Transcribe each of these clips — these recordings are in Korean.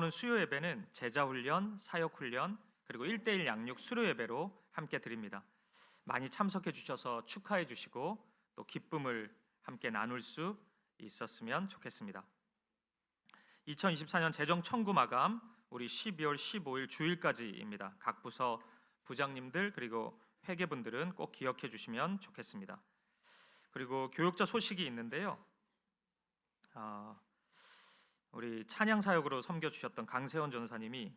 오는 수요 예배는 제자 훈련, 사역 훈련, 그리고 1대1 양육 수료 예배로 함께 드립니다. 많이 참석해 주셔서 축하해 주시고 또 기쁨을 함께 나눌 수 있었으면 좋겠습니다. 2024년 재정 청구 마감 우리 12월 15일 주일까지입니다. 각 부서 부장님들 그리고 회계분들은 꼭 기억해 주시면 좋겠습니다. 그리고 교육자 소식이 있는데요. 우리 찬양 사역으로 섬겨 주셨던 강세원 전사님이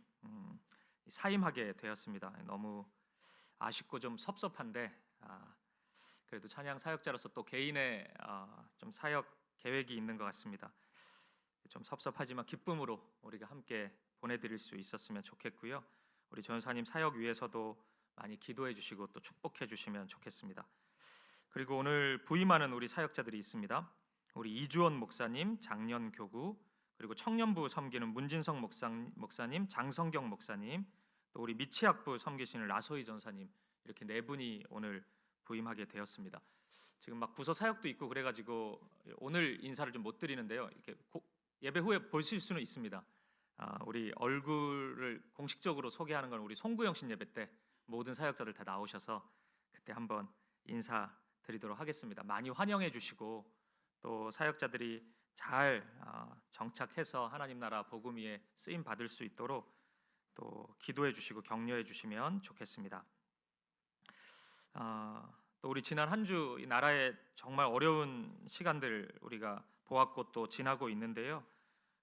사임하게 되었습니다. 너무 아쉽고 좀 섭섭한데 그래도 찬양 사역자로서 또 개인의 좀 사역 계획이 있는 것 같습니다. 좀 섭섭하지만 기쁨으로 우리가 함께 보내드릴 수 있었으면 좋겠고요. 우리 전사님 사역 위해서도 많이 기도해 주시고 또 축복해 주시면 좋겠습니다. 그리고 오늘 부임하는 우리 사역자들이 있습니다. 우리 이주원 목사님, 장년 교구, 그리고 청년부 섬기는 문진성 목사님, 장성경 목사님, 또 우리 미취학부 섬기시는 라소희 전사님, 이렇게 네 분이 오늘 부임하게 되었습니다. 지금 막 부서 사역도 있고 그래가지고 오늘 인사를 좀 못 드리는데요. 이렇게 예배 후에 보실 수는 있습니다. 우리 얼굴을 공식적으로 소개하는 건 우리 송구영 신예배 때 모든 사역자들 다 나오셔서 그때 한번 인사드리도록 하겠습니다. 많이 환영해 주시고 또 사역자들이 잘 정착해서 하나님 나라 복음 위에 쓰임 받을 수 있도록 또 기도해 주시고 격려해 주시면 좋겠습니다. 또 우리 지난 한 주 이 나라의 정말 어려운 시간들 우리가 보았고 또 지나고 있는데요.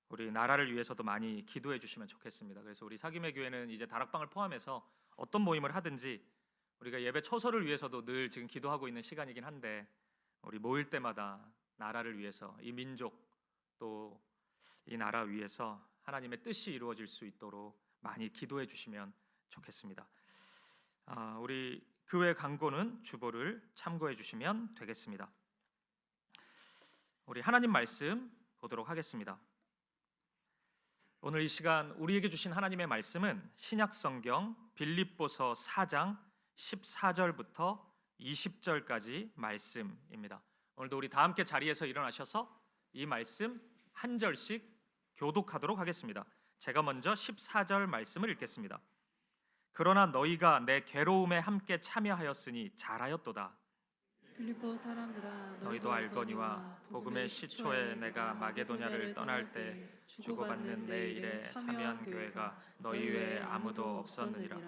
우리 나라를 위해서도 많이 기도해 주시면 좋겠습니다. 그래서 우리 사김의 교회는 이제 다락방을 포함해서 어떤 모임을 하든지 우리가 예배 초소를 위해서도 늘 지금 기도하고 있는 시간이긴 한데 우리 모일 때마다 나라를 위해서 이 민족 또 이 나라 위해서 하나님의 뜻이 이루어질 수 있도록 많이 기도해 주시면 좋겠습니다. 우리 교회 광고는 주보를 참고해 주시면 되겠습니다. 우리 하나님 말씀 보도록 하겠습니다. 오늘 이 시간 우리에게 주신 하나님의 말씀은 신약성경 빌립보서 4장 14절부터 20절까지 말씀입니다. 오늘도 우리 다 함께 자리에서 일어나셔서 이 말씀 한 절씩 교독하도록 하겠습니다. 제가 먼저 14절 말씀을 읽겠습니다. 그러나 너희가 내 괴로움에 함께 참여하였으니 잘하였도다. 빌립보 사람들아 너희도 알거니와 복음의 시초에 내가 마게도냐를 떠날 때 주고받는 내 일에 참여한 교회가 너희 외에 아무도 없었느니라.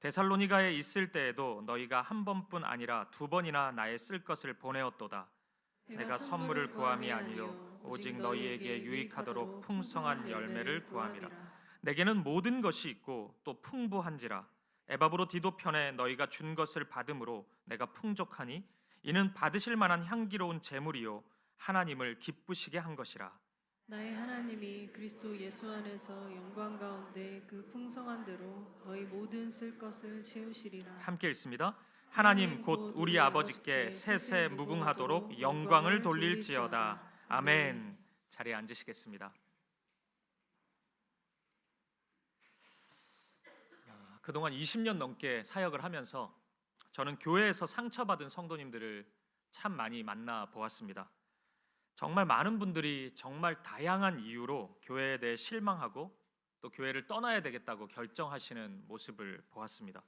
데살로니가에 있을 때에도 너희가 한 번뿐 아니라 두 번이나 나의 쓸 것을 보내었도다. 내가 선물을 구함이 아니요 오직 너희에게 유익하도록 풍성한 열매를 구함이라. 내게는 모든 것이 있고 또 풍부한지라. 에바브로 디도 편에 너희가 준 것을 받음으로 내가 풍족하니 이는 받으실 만한 향기로운 제물이요 하나님을 기쁘시게 한 것이라. 나의 하나님이 그리스도 예수 안에서 영광 가운데 그 풍성한 대로 너희 모든 쓸 것을 채우시리라. 함께 읽습니다. 하나님 곧 우리 아버지께 세세 무궁하도록 영광을 돌릴지어다. 아멘. 자리에 앉으시겠습니다. 그동안 20년 넘게 사역을 하면서 저는 교회에서 상처받은 성도님들을 참 많이 만나 보았습니다. 정말 많은 분들이 정말 다양한 이유로 교회에 대해 실망하고 또 교회를 떠나야 되겠다고 결정하시는 모습을 보았습니다.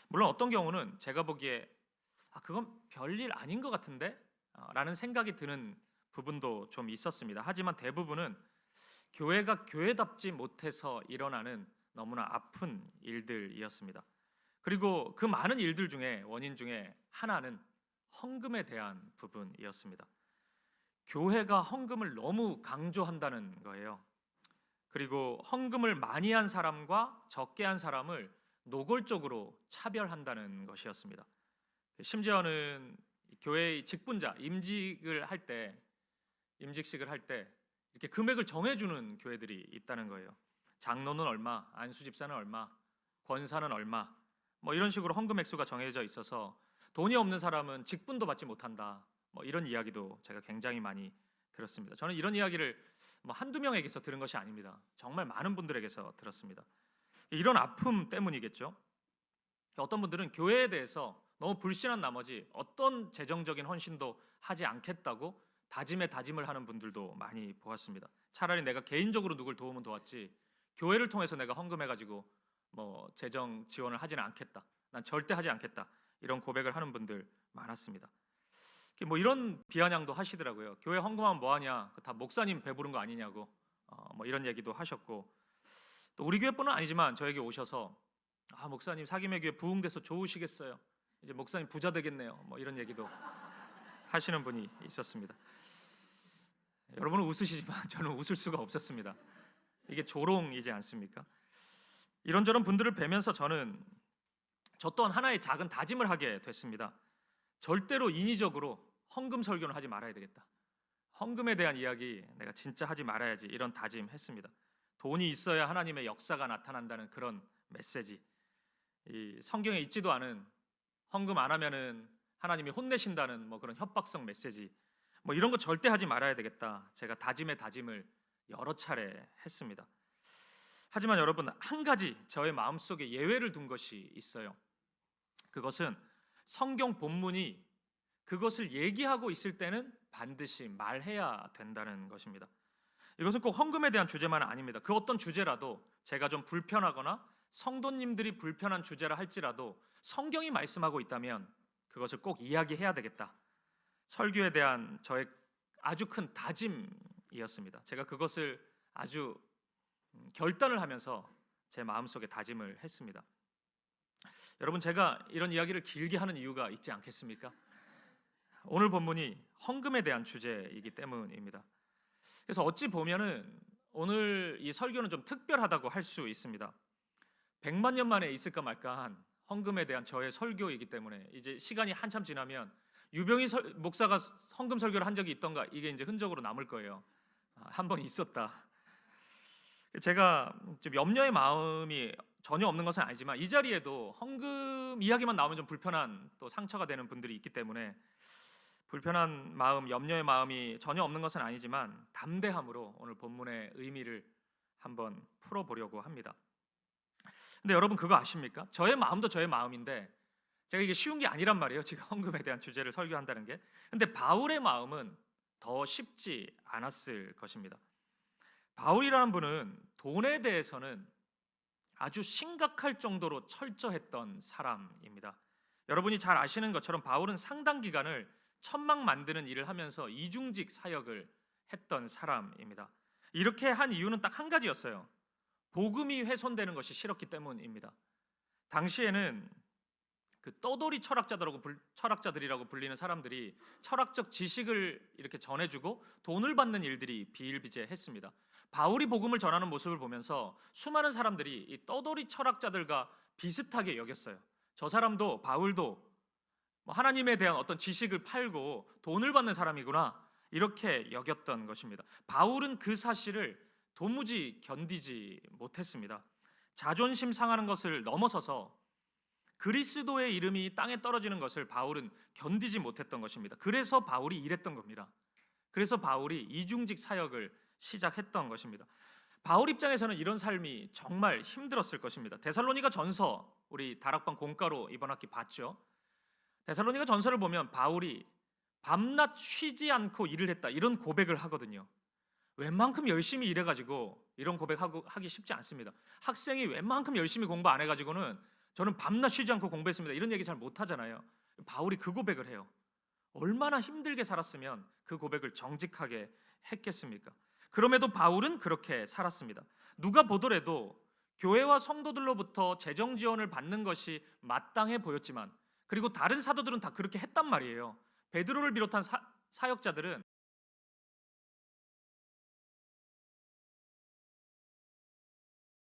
물론 어떤 경우는 제가 보기에 그건 별일 아닌 것 같은데? 라는 생각이 드는 부분도 좀 있었습니다. 하지만 대부분은 교회가 교회답지 못해서 일어나는 너무나 아픈 일들이었습니다. 그리고 그 많은 일들 중에 원인 중에 하나는 헌금에 대한 부분이었습니다. 교회가 헌금을 너무 강조한다는 거예요. 그리고 헌금을 많이 한 사람과 적게 한 사람을 노골적으로 차별한다는 것이었습니다. 심지어는 교회의 직분자, 임직식을 할 때 이렇게 금액을 정해주는 교회들이 있다는 거예요. 장로는 얼마, 안수 집사는 얼마, 권사는 얼마, 뭐 이런 식으로 헌금 액수가 정해져 있어서 돈이 없는 사람은 직분도 받지 못한다. 뭐 이런 이야기도 제가 굉장히 많이 들었습니다. 저는 이런 이야기를 한두 명에게서 들은 것이 아닙니다. 정말 많은 분들에게서 들었습니다. 이런 아픔 때문이겠죠. 어떤 분들은 교회에 대해서 너무 불신한 나머지 어떤 재정적인 헌신도 하지 않겠다고 다짐에 다짐을 하는 분들도 많이 보았습니다. 차라리 내가 개인적으로 누굴 도우면 도왔지 교회를 통해서 내가 헌금해가지고 뭐 재정 지원을 하지는 않겠다. 난 절대 하지 않겠다. 이런 고백을 하는 분들 많았습니다. 뭐 이런 비아냥도 하시더라고요. 교회 헌금하면 뭐하냐? 다 목사님 배부른 거 아니냐고 뭐 이런 얘기도 하셨고, 또 우리 교회뿐은 아니지만 저에게 오셔서 목사님 사김의 교회 부흥돼서 좋으시겠어요. 이제 목사님 부자 되겠네요. 뭐 이런 얘기도 하시는 분이 있었습니다. 여러분은 웃으시지만 저는 웃을 수가 없었습니다. 이게 조롱이지 않습니까? 이런저런 분들을 뵈면서 저는 저 또한 하나의 작은 다짐을 하게 됐습니다. 절대로 인위적으로 헌금 설교는 하지 말아야 되겠다. 헌금에 대한 이야기 내가 진짜 하지 말아야지, 이런 다짐했습니다. 돈이 있어야 하나님의 역사가 나타난다는 그런 메시지, 이 성경에 있지도 않은 헌금 안 하면은 하나님이 혼내신다는 뭐 그런 협박성 메시지, 뭐 이런 거 절대 하지 말아야 되겠다. 제가 다짐의 다짐을 여러 차례 했습니다. 하지만 여러분, 한 가지 저의 마음속에 예외를 둔 것이 있어요. 그것은 성경 본문이 그것을 얘기하고 있을 때는 반드시 말해야 된다는 것입니다. 이것은 꼭 헌금에 대한 주제만은 아닙니다. 그 어떤 주제라도 제가 좀 불편하거나 성도님들이 불편한 주제라 할지라도 성경이 말씀하고 있다면 그것을 꼭 이야기해야 되겠다. 설교에 대한 저의 아주 큰 다짐이었습니다. 제가 그것을 아주 결단을 하면서 제 마음속에 다짐을 했습니다. 여러분, 제가 이런 이야기를 길게 하는 이유가 있지 않겠습니까? 오늘 본문이 헌금에 대한 주제이기 때문입니다. 그래서 어찌 보면은 오늘 이 설교는 좀 특별하다고 할 수 있습니다. 100만 년 만에 있을까 말까한 헌금에 대한 저의 설교이기 때문에 이제 시간이 한참 지나면 유병희 목사가 헌금 설교를 한 적이 있던가, 이게 이제 흔적으로 남을 거예요. 한 번 있었다. 제가 좀 염려의 마음이 전혀 없는 것은 아니지만 이 자리에도 헌금 이야기만 나오면 좀 불편한, 또 상처가 되는 분들이 있기 때문에 불편한 마음, 염려의 마음이 전혀 없는 것은 아니지만 담대함으로 오늘 본문의 의미를 한번 풀어보려고 합니다. 근데 여러분, 그거 아십니까? 저의 마음도 저의 마음인데 제가 이게 쉬운 게 아니란 말이에요. 지금 헌금에 대한 주제를 설교한다는 게. 근데 바울의 마음은 더 쉽지 않았을 것입니다. 바울이라는 분은 돈에 대해서는 아주 심각할 정도로 철저했던 사람입니다. 여러분이 잘 아시는 것처럼 바울은 상당 기간을 천막 만드는 일을 하면서 이중직 사역을 했던 사람입니다. 이렇게 한 이유는 딱 한 가지였어요. 복음이 훼손되는 것이 싫었기 때문입니다. 당시에는 그 떠돌이 철학자들이라고 불리는 사람들이 철학적 지식을 이렇게 전해주고 돈을 받는 일들이 비일비재했습니다. 바울이 복음을 전하는 모습을 보면서 수많은 사람들이 이 떠돌이 철학자들과 비슷하게 여겼어요. 저 사람도, 바울도 하나님에 대한 어떤 지식을 팔고 돈을 받는 사람이구나, 이렇게 여겼던 것입니다. 바울은 그 사실을 도무지 견디지 못했습니다. 자존심 상하는 것을 넘어서서 그리스도의 이름이 땅에 떨어지는 것을 바울은 견디지 못했던 것입니다. 그래서 바울이 이랬던 겁니다. 그래서 바울이 이중직 사역을 시작했던 것입니다. 바울 입장에서는 이런 삶이 정말 힘들었을 것입니다. 데살로니가 전서, 우리 다락방 공과로 이번 학기 봤죠. 데살로니가 전서를 보면 바울이 밤낮 쉬지 않고 일을 했다, 이런 고백을 하거든요. 웬만큼 열심히 일해가지고 이런 고백하기 쉽지 않습니다. 학생이 웬만큼 열심히 공부 안 해가지고는 저는 밤낮 쉬지 않고 공부했습니다, 이런 얘기 잘 못하잖아요. 바울이 그 고백을 해요. 얼마나 힘들게 살았으면 그 고백을 정직하게 했겠습니까? 그럼에도 바울은 그렇게 살았습니다. 누가 보더라도 교회와 성도들로부터 재정 지원을 받는 것이 마땅해 보였지만, 그리고 다른 사도들은 다 그렇게 했단 말이에요. 베드로를 비롯한 사역자들은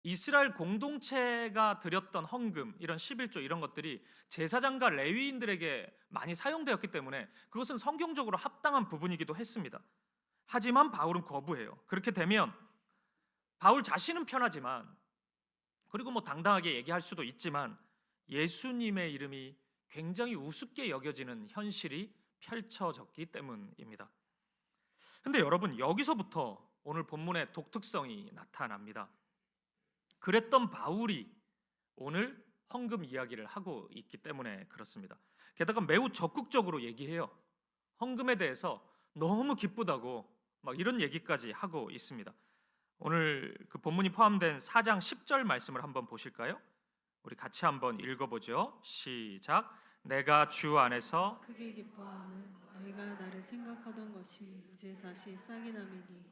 이스라엘 공동체가 드렸던 헌금, 이런 11조 이런 것들이 제사장과 레위인들에게 많이 사용되었기 때문에 그것은 성경적으로 합당한 부분이기도 했습니다. 하지만 바울은 거부해요. 그렇게 되면 바울 자신은 편하지만, 그리고 뭐 당당하게 얘기할 수도 있지만, 예수님의 이름이 굉장히 우습게 여겨지는 현실이 펼쳐졌기 때문입니다. 근데 여러분, 여기서부터 오늘 본문의 독특성이 나타납니다. 그랬던 바울이 오늘 헌금 이야기를 하고 있기 때문에 그렇습니다. 게다가 매우 적극적으로 얘기해요. 헌금에 대해서 너무 기쁘다고 막 이런 얘기까지 하고 있습니다. 오늘 그 본문이 포함된 4장 10절 말씀을 한번 보실까요? 우리 같이 한번 읽어보죠. 시작. 내가 주 안에서 크게 기뻐하는 너희가 나를 생각하던 것이 이제 다시 싹이 나매니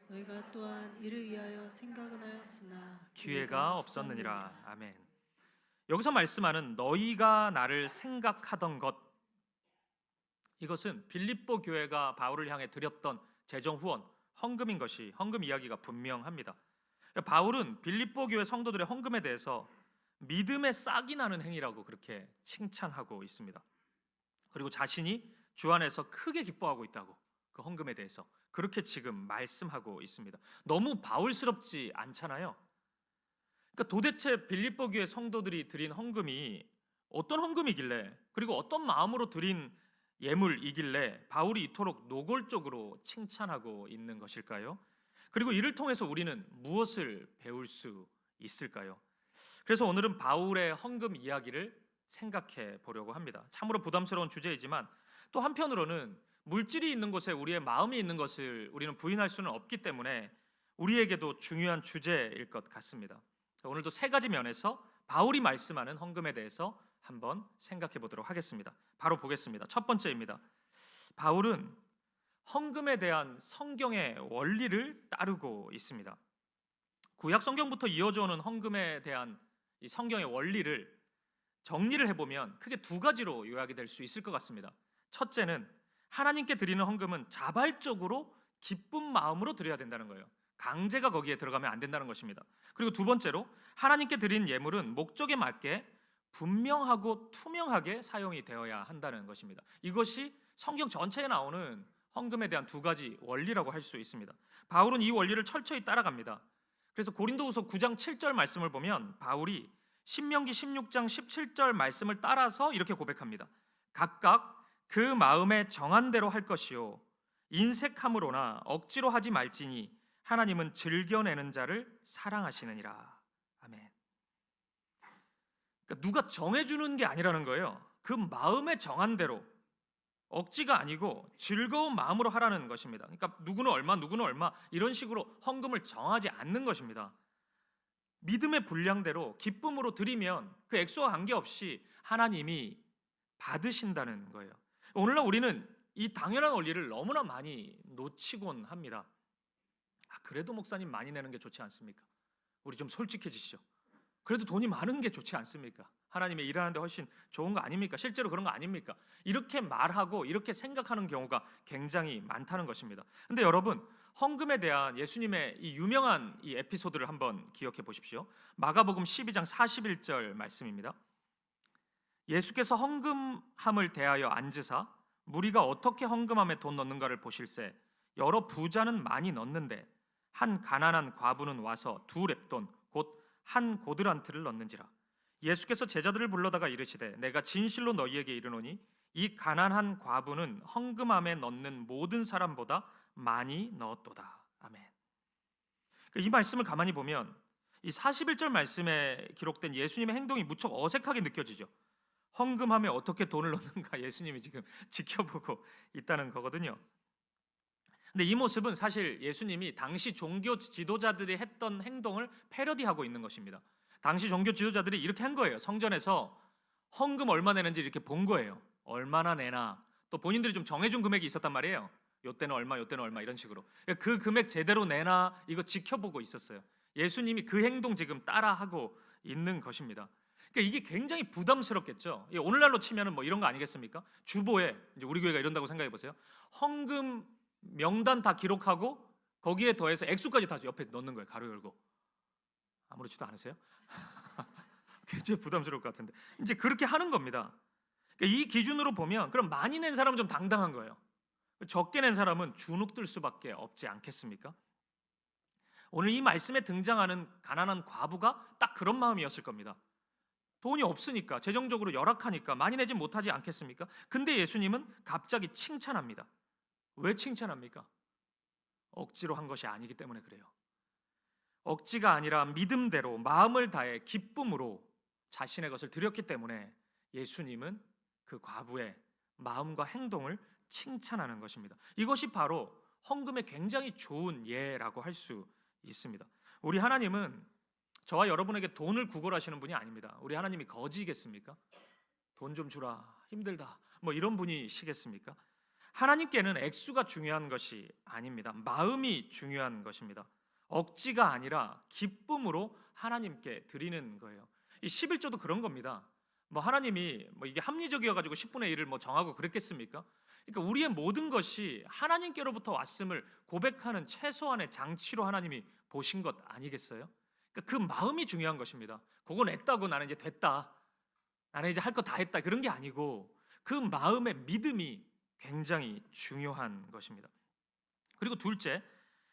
너희가 또한 이를 위하여 생각은 하였으나 기회가 없었느니라. 아멘. 여기서 말씀하는 너희가 나를 생각하던 것, 이것은 빌립보 교회가 바울을 향해 드렸던 재정 후원, 헌금인 것이, 헌금 이야기가 분명합니다. 바울은 빌립보 교회 성도들의 헌금에 대해서 믿음의 싹이 나는 행위라고 그렇게 칭찬하고 있습니다. 그리고 자신이 주 안에서 크게 기뻐하고 있다고, 그 헌금에 대해서 그렇게 지금 말씀하고 있습니다. 너무 바울스럽지 않잖아요. 그러니까 도대체 빌립보 교회 성도들이 드린 헌금이 어떤 헌금이길래, 그리고 어떤 마음으로 드린 예물이길래 바울이 이토록 노골적으로 칭찬하고 있는 것일까요? 그리고 이를 통해서 우리는 무엇을 배울 수 있을까요? 그래서 오늘은 바울의 헌금 이야기를 생각해 보려고 합니다. 참으로 부담스러운 주제이지만 또 한편으로는 물질이 있는 곳에 우리의 마음이 있는 것을 우리는 부인할 수는 없기 때문에 우리에게도 중요한 주제일 것 같습니다. 오늘도 세 가지 면에서 바울이 말씀하는 헌금에 대해서 한번 생각해 보도록 하겠습니다. 바로 보겠습니다. 첫 번째입니다. 바울은 헌금에 대한 성경의 원리를 따르고 있습니다. 구약 성경부터 이어져 오는 헌금에 대한 이 성경의 원리를 정리를 해보면 크게 두 가지로 요약이 될 수 있을 것 같습니다. 첫째는 하나님께 드리는 헌금은 자발적으로 기쁜 마음으로 드려야 된다는 거예요. 강제가 거기에 들어가면 안 된다는 것입니다. 그리고 두 번째로 하나님께 드린 예물은 목적에 맞게 분명하고 투명하게 사용이 되어야 한다는 것입니다. 이것이 성경 전체에 나오는 헌금에 대한 두 가지 원리라고 할 수 있습니다. 바울은 이 원리를 철저히 따라갑니다. 그래서 고린도후서 9장 7절 말씀을 보면 바울이 신명기 16장 17절 말씀을 따라서 이렇게 고백합니다. 각각 그 마음에 정한 대로 할 것이요 인색함으로나 억지로 하지 말지니 하나님은 즐겨내는 자를 사랑하시느니라. 아멘. 그러니까 누가 정해주는 게 아니라는 거예요. 그 마음에 정한 대로, 억지가 아니고 즐거운 마음으로 하라는 것입니다. 그러니까 누구는 얼마, 누구는 얼마 이런 식으로 헌금을 정하지 않는 것입니다. 믿음의 분량대로 기쁨으로 드리면 그 액수와 관계없이 하나님이 받으신다는 거예요. 오늘날 우리는 이 당연한 원리를 너무나 많이 놓치곤 합니다. 그래도 목사님 많이 내는 게 좋지 않습니까? 우리 좀 솔직해지시죠. 그래도 돈이 많은 게 좋지 않습니까? 하나님의 일하는데 훨씬 좋은 거 아닙니까? 실제로 그런 거 아닙니까? 이렇게 말하고 이렇게 생각하는 경우가 굉장히 많다는 것입니다. 근데 여러분, 헌금에 대한 예수님의 이 유명한 이 에피소드를 한번 기억해 보십시오. 마가복음 12장 41절 말씀입니다. 예수께서 헌금함을 대하여 앉으사 무리가 어떻게 헌금함에 돈 넣는가를 보실새 여러 부자는 많이 넣는데 한 가난한 과부는 와서 두 렙돈 곧 한 고드란트를 넣는지라. 예수께서 제자들을 불러다가 이르시되 내가 진실로 너희에게 이르노니 이 가난한 과부는 헌금함에 넣는 모든 사람보다 많이 넣었도다. 아멘. 이 말씀을 가만히 보면 이 41절 말씀에 기록된 예수님의 행동이 무척 어색하게 느껴지죠. 헌금함에 어떻게 돈을 넣는가 예수님이 지금 지켜보고 있다는 거거든요. 근데 이 모습은 사실 예수님이 당시 종교 지도자들이 했던 행동을 패러디하고 있는 것입니다. 당시 종교 지도자들이 이렇게 한 거예요. 성전에서 헌금 얼마 내는지 이렇게 본 거예요. 얼마나 내나. 또 본인들이 좀 정해준 금액이 있었단 말이에요. 요때는 얼마, 요때는 얼마 이런 식으로. 그 금액 제대로 내나 이거 지켜보고 있었어요. 예수님이 그 행동 지금 따라하고 있는 것입니다. 그러니까 이게 굉장히 부담스럽겠죠. 오늘날로 치면은 뭐 이런 거 아니겠습니까? 주보에 이제 우리 교회가 이런다고 생각해 보세요. 헌금 명단 다 기록하고 거기에 더해서 액수까지 다 옆에 넣는 거예요. 가로 열고. 아무렇지도 않으세요? 굉장히 부담스러울 것 같은데 이제 그렇게 하는 겁니다. 그러니까 이 기준으로 보면 그럼 많이 낸 사람은 좀 당당한 거예요. 적게 낸 사람은 주눅들 수밖에 없지 않겠습니까? 오늘 이 말씀에 등장하는 가난한 과부가 딱 그런 마음이었을 겁니다. 돈이 없으니까, 재정적으로 열악하니까 많이 내지 못하지 않겠습니까? 근데 예수님은 갑자기 칭찬합니다. 왜 칭찬합니까? 억지로 한 것이 아니기 때문에 그래요. 억지가 아니라 믿음대로 마음을 다해 기쁨으로 자신의 것을 드렸기 때문에 예수님은 그 과부의 마음과 행동을 칭찬하는 것입니다. 이것이 바로 헌금의 굉장히 좋은 예라고 할 수 있습니다. 우리 하나님은 저와 여러분에게 돈을 구걸하시는 분이 아닙니다. 우리 하나님이 거지겠습니까? 돈 좀 주라, 힘들다, 뭐 이런 분이시겠습니까? 하나님께는 액수가 중요한 것이 아닙니다. 마음이 중요한 것입니다. 억지가 아니라 기쁨으로 하나님께 드리는 거예요. 이 11조도 그런 겁니다. 뭐 하나님이 뭐 이게 합리적이어 가지고 10분의 1을 뭐 정하고 그랬겠습니까? 그러니까 우리의 모든 것이 하나님께로부터 왔음을 고백하는 최소한의 장치로 하나님이 보신 것 아니겠어요? 그러니까 그 마음이 중요한 것입니다. 그거 냈다고 나는 이제 됐다, 나는 이제 할 거 다 했다, 그런 게 아니고 그 마음의 믿음이 굉장히 중요한 것입니다. 그리고 둘째,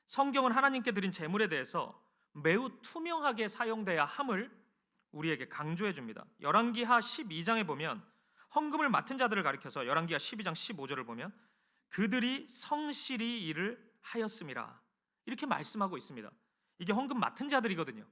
성경은 하나님께 드린 제물에 대해서 매우 투명하게 사용돼야 함을 우리에게 강조해 줍니다. 열왕기하 12장에 보면 헌금을 맡은 자들을 가리켜서 열왕기하 12장 15절을 보면 그들이 성실히 일을 하였음이라 이렇게 말씀하고 있습니다. 이게 헌금 맡은 자들이거든요.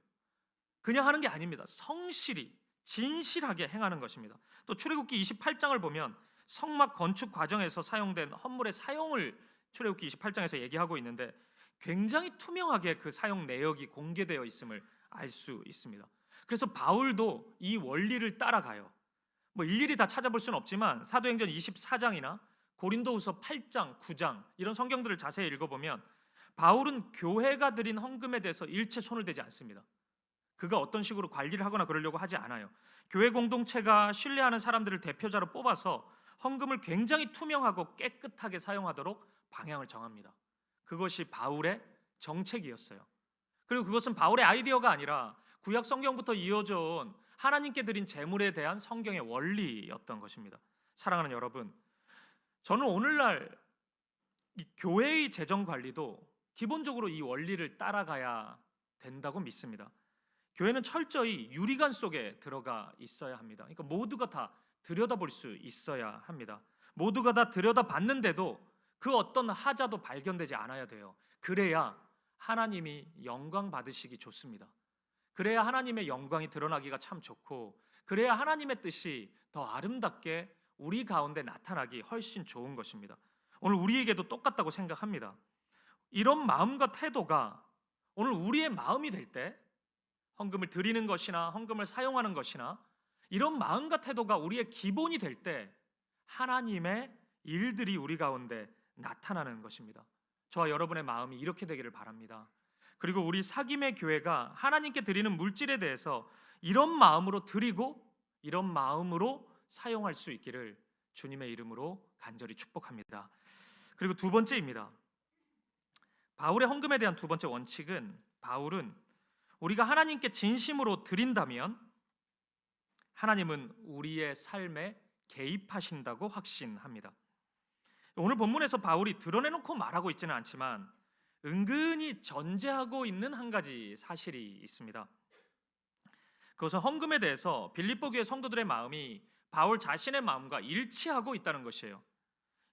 그냥 하는 게 아닙니다. 성실히 진실하게 행하는 것입니다. 또 출애굽기 28장을 보면 성막 건축 과정에서 사용된 헌물의 사용을 출애굽기 28장에서 얘기하고 있는데 굉장히 투명하게 그 사용 내역이 공개되어 있음을 알 수 있습니다. 그래서 바울도 이 원리를 따라가요. 뭐 일일이 다 찾아볼 수는 없지만 사도행전 24장이나 고린도후서 8장, 9장 이런 성경들을 자세히 읽어보면 바울은 교회가 드린 헌금에 대해서 일체 손을 대지 않습니다. 그가 어떤 식으로 관리를 하거나 그러려고 하지 않아요. 교회 공동체가 신뢰하는 사람들을 대표자로 뽑아서 헌금을 굉장히 투명하고 깨끗하게 사용하도록 방향을 정합니다. 그것이 바울의 정책이었어요. 그리고 그것은 바울의 아이디어가 아니라 구약 성경부터 이어져 온 하나님께 드린 제물에 대한 성경의 원리였던 것입니다. 사랑하는 여러분, 저는 오늘날 이 교회의 재정 관리도 기본적으로 이 원리를 따라가야 된다고 믿습니다. 교회는 철저히 유리관 속에 들어가 있어야 합니다. 그러니까 모두가 다 들여다볼 수 있어야 합니다. 모두가 다 들여다봤는데도 그 어떤 하자도 발견되지 않아야 돼요. 그래야 하나님이 영광 받으시기 좋습니다. 그래야 하나님의 영광이 드러나기가 참 좋고, 그래야 하나님의 뜻이 더 아름답게 우리 가운데 나타나기 훨씬 좋은 것입니다. 오늘 우리에게도 똑같다고 생각합니다. 이런 마음과 태도가 오늘 우리의 마음이 될 때 헌금을 드리는 것이나 헌금을 사용하는 것이나 이런 마음과 태도가 우리의 기본이 될 때 하나님의 일들이 우리 가운데 나타나는 것입니다. 저와 여러분의 마음이 이렇게 되기를 바랍니다. 그리고 우리 사김의 교회가 하나님께 드리는 물질에 대해서 이런 마음으로 드리고 이런 마음으로 사용할 수 있기를 주님의 이름으로 간절히 축복합니다. 그리고 두 번째입니다. 바울의 헌금에 대한 두 번째 원칙은, 바울은 우리가 하나님께 진심으로 드린다면 하나님은 우리의 삶에 개입하신다고 확신합니다. 오늘 본문에서 바울이 드러내놓고 말하고 있지는 않지만 은근히 전제하고 있는 한 가지 사실이 있습니다. 그것은 헌금에 대해서 빌립보 교회 성도들의 마음이 바울 자신의 마음과 일치하고 있다는 것이에요.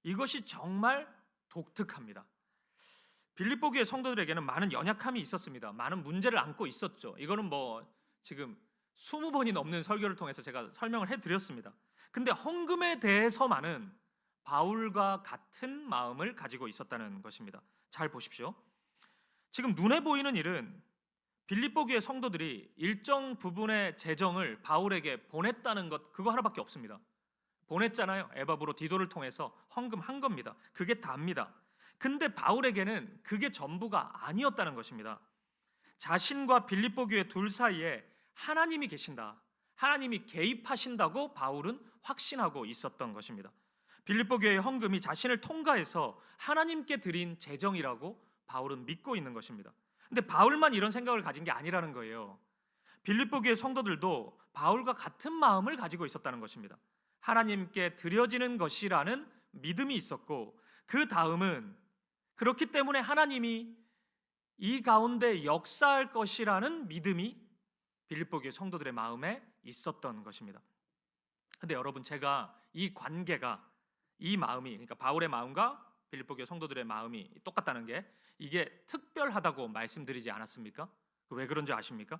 이것이 정말 독특합니다. 빌립보 교회 성도들에게는 많은 연약함이 있었습니다. 많은 문제를 안고 있었죠. 이거는 뭐 지금 20번이 넘는 설교를 통해서 제가 설명을 해드렸습니다. 근데 헌금에 대해서만은 바울과 같은 마음을 가지고 있었다는 것입니다. 잘 보십시오. 지금 눈에 보이는 일은 빌립보 교회 성도들이 일정 부분의 재정을 바울에게 보냈다는 것, 그거 하나밖에 없습니다. 보냈잖아요. 에바브로 디도를 통해서 헌금한 겁니다. 그게 다입니다. 근데 바울에게는 그게 전부가 아니었다는 것입니다. 자신과 빌립보 교회 둘 사이에 하나님이 계신다, 하나님이 개입하신다고 바울은 확신하고 있었던 것입니다. 빌립보 교회의 헌금이 자신을 통과해서 하나님께 드린 재정이라고 바울은 믿고 있는 것입니다. 근데 바울만 이런 생각을 가진 게 아니라는 거예요. 빌립보 교회 성도들도 바울과 같은 마음을 가지고 있었다는 것입니다. 하나님께 드려지는 것이라는 믿음이 있었고, 그 다음은 그렇기 때문에 하나님이 이 가운데 역사할 것이라는 믿음이 빌립보 교회 성도들의 마음에 있었던 것입니다. 근데 여러분, 제가 이 관계가, 이 마음이, 그러니까 바울의 마음과 빌립보 교회 성도들의 마음이 똑같다는 게 이게 특별하다고 말씀드리지 않았습니까? 왜 그런지 아십니까?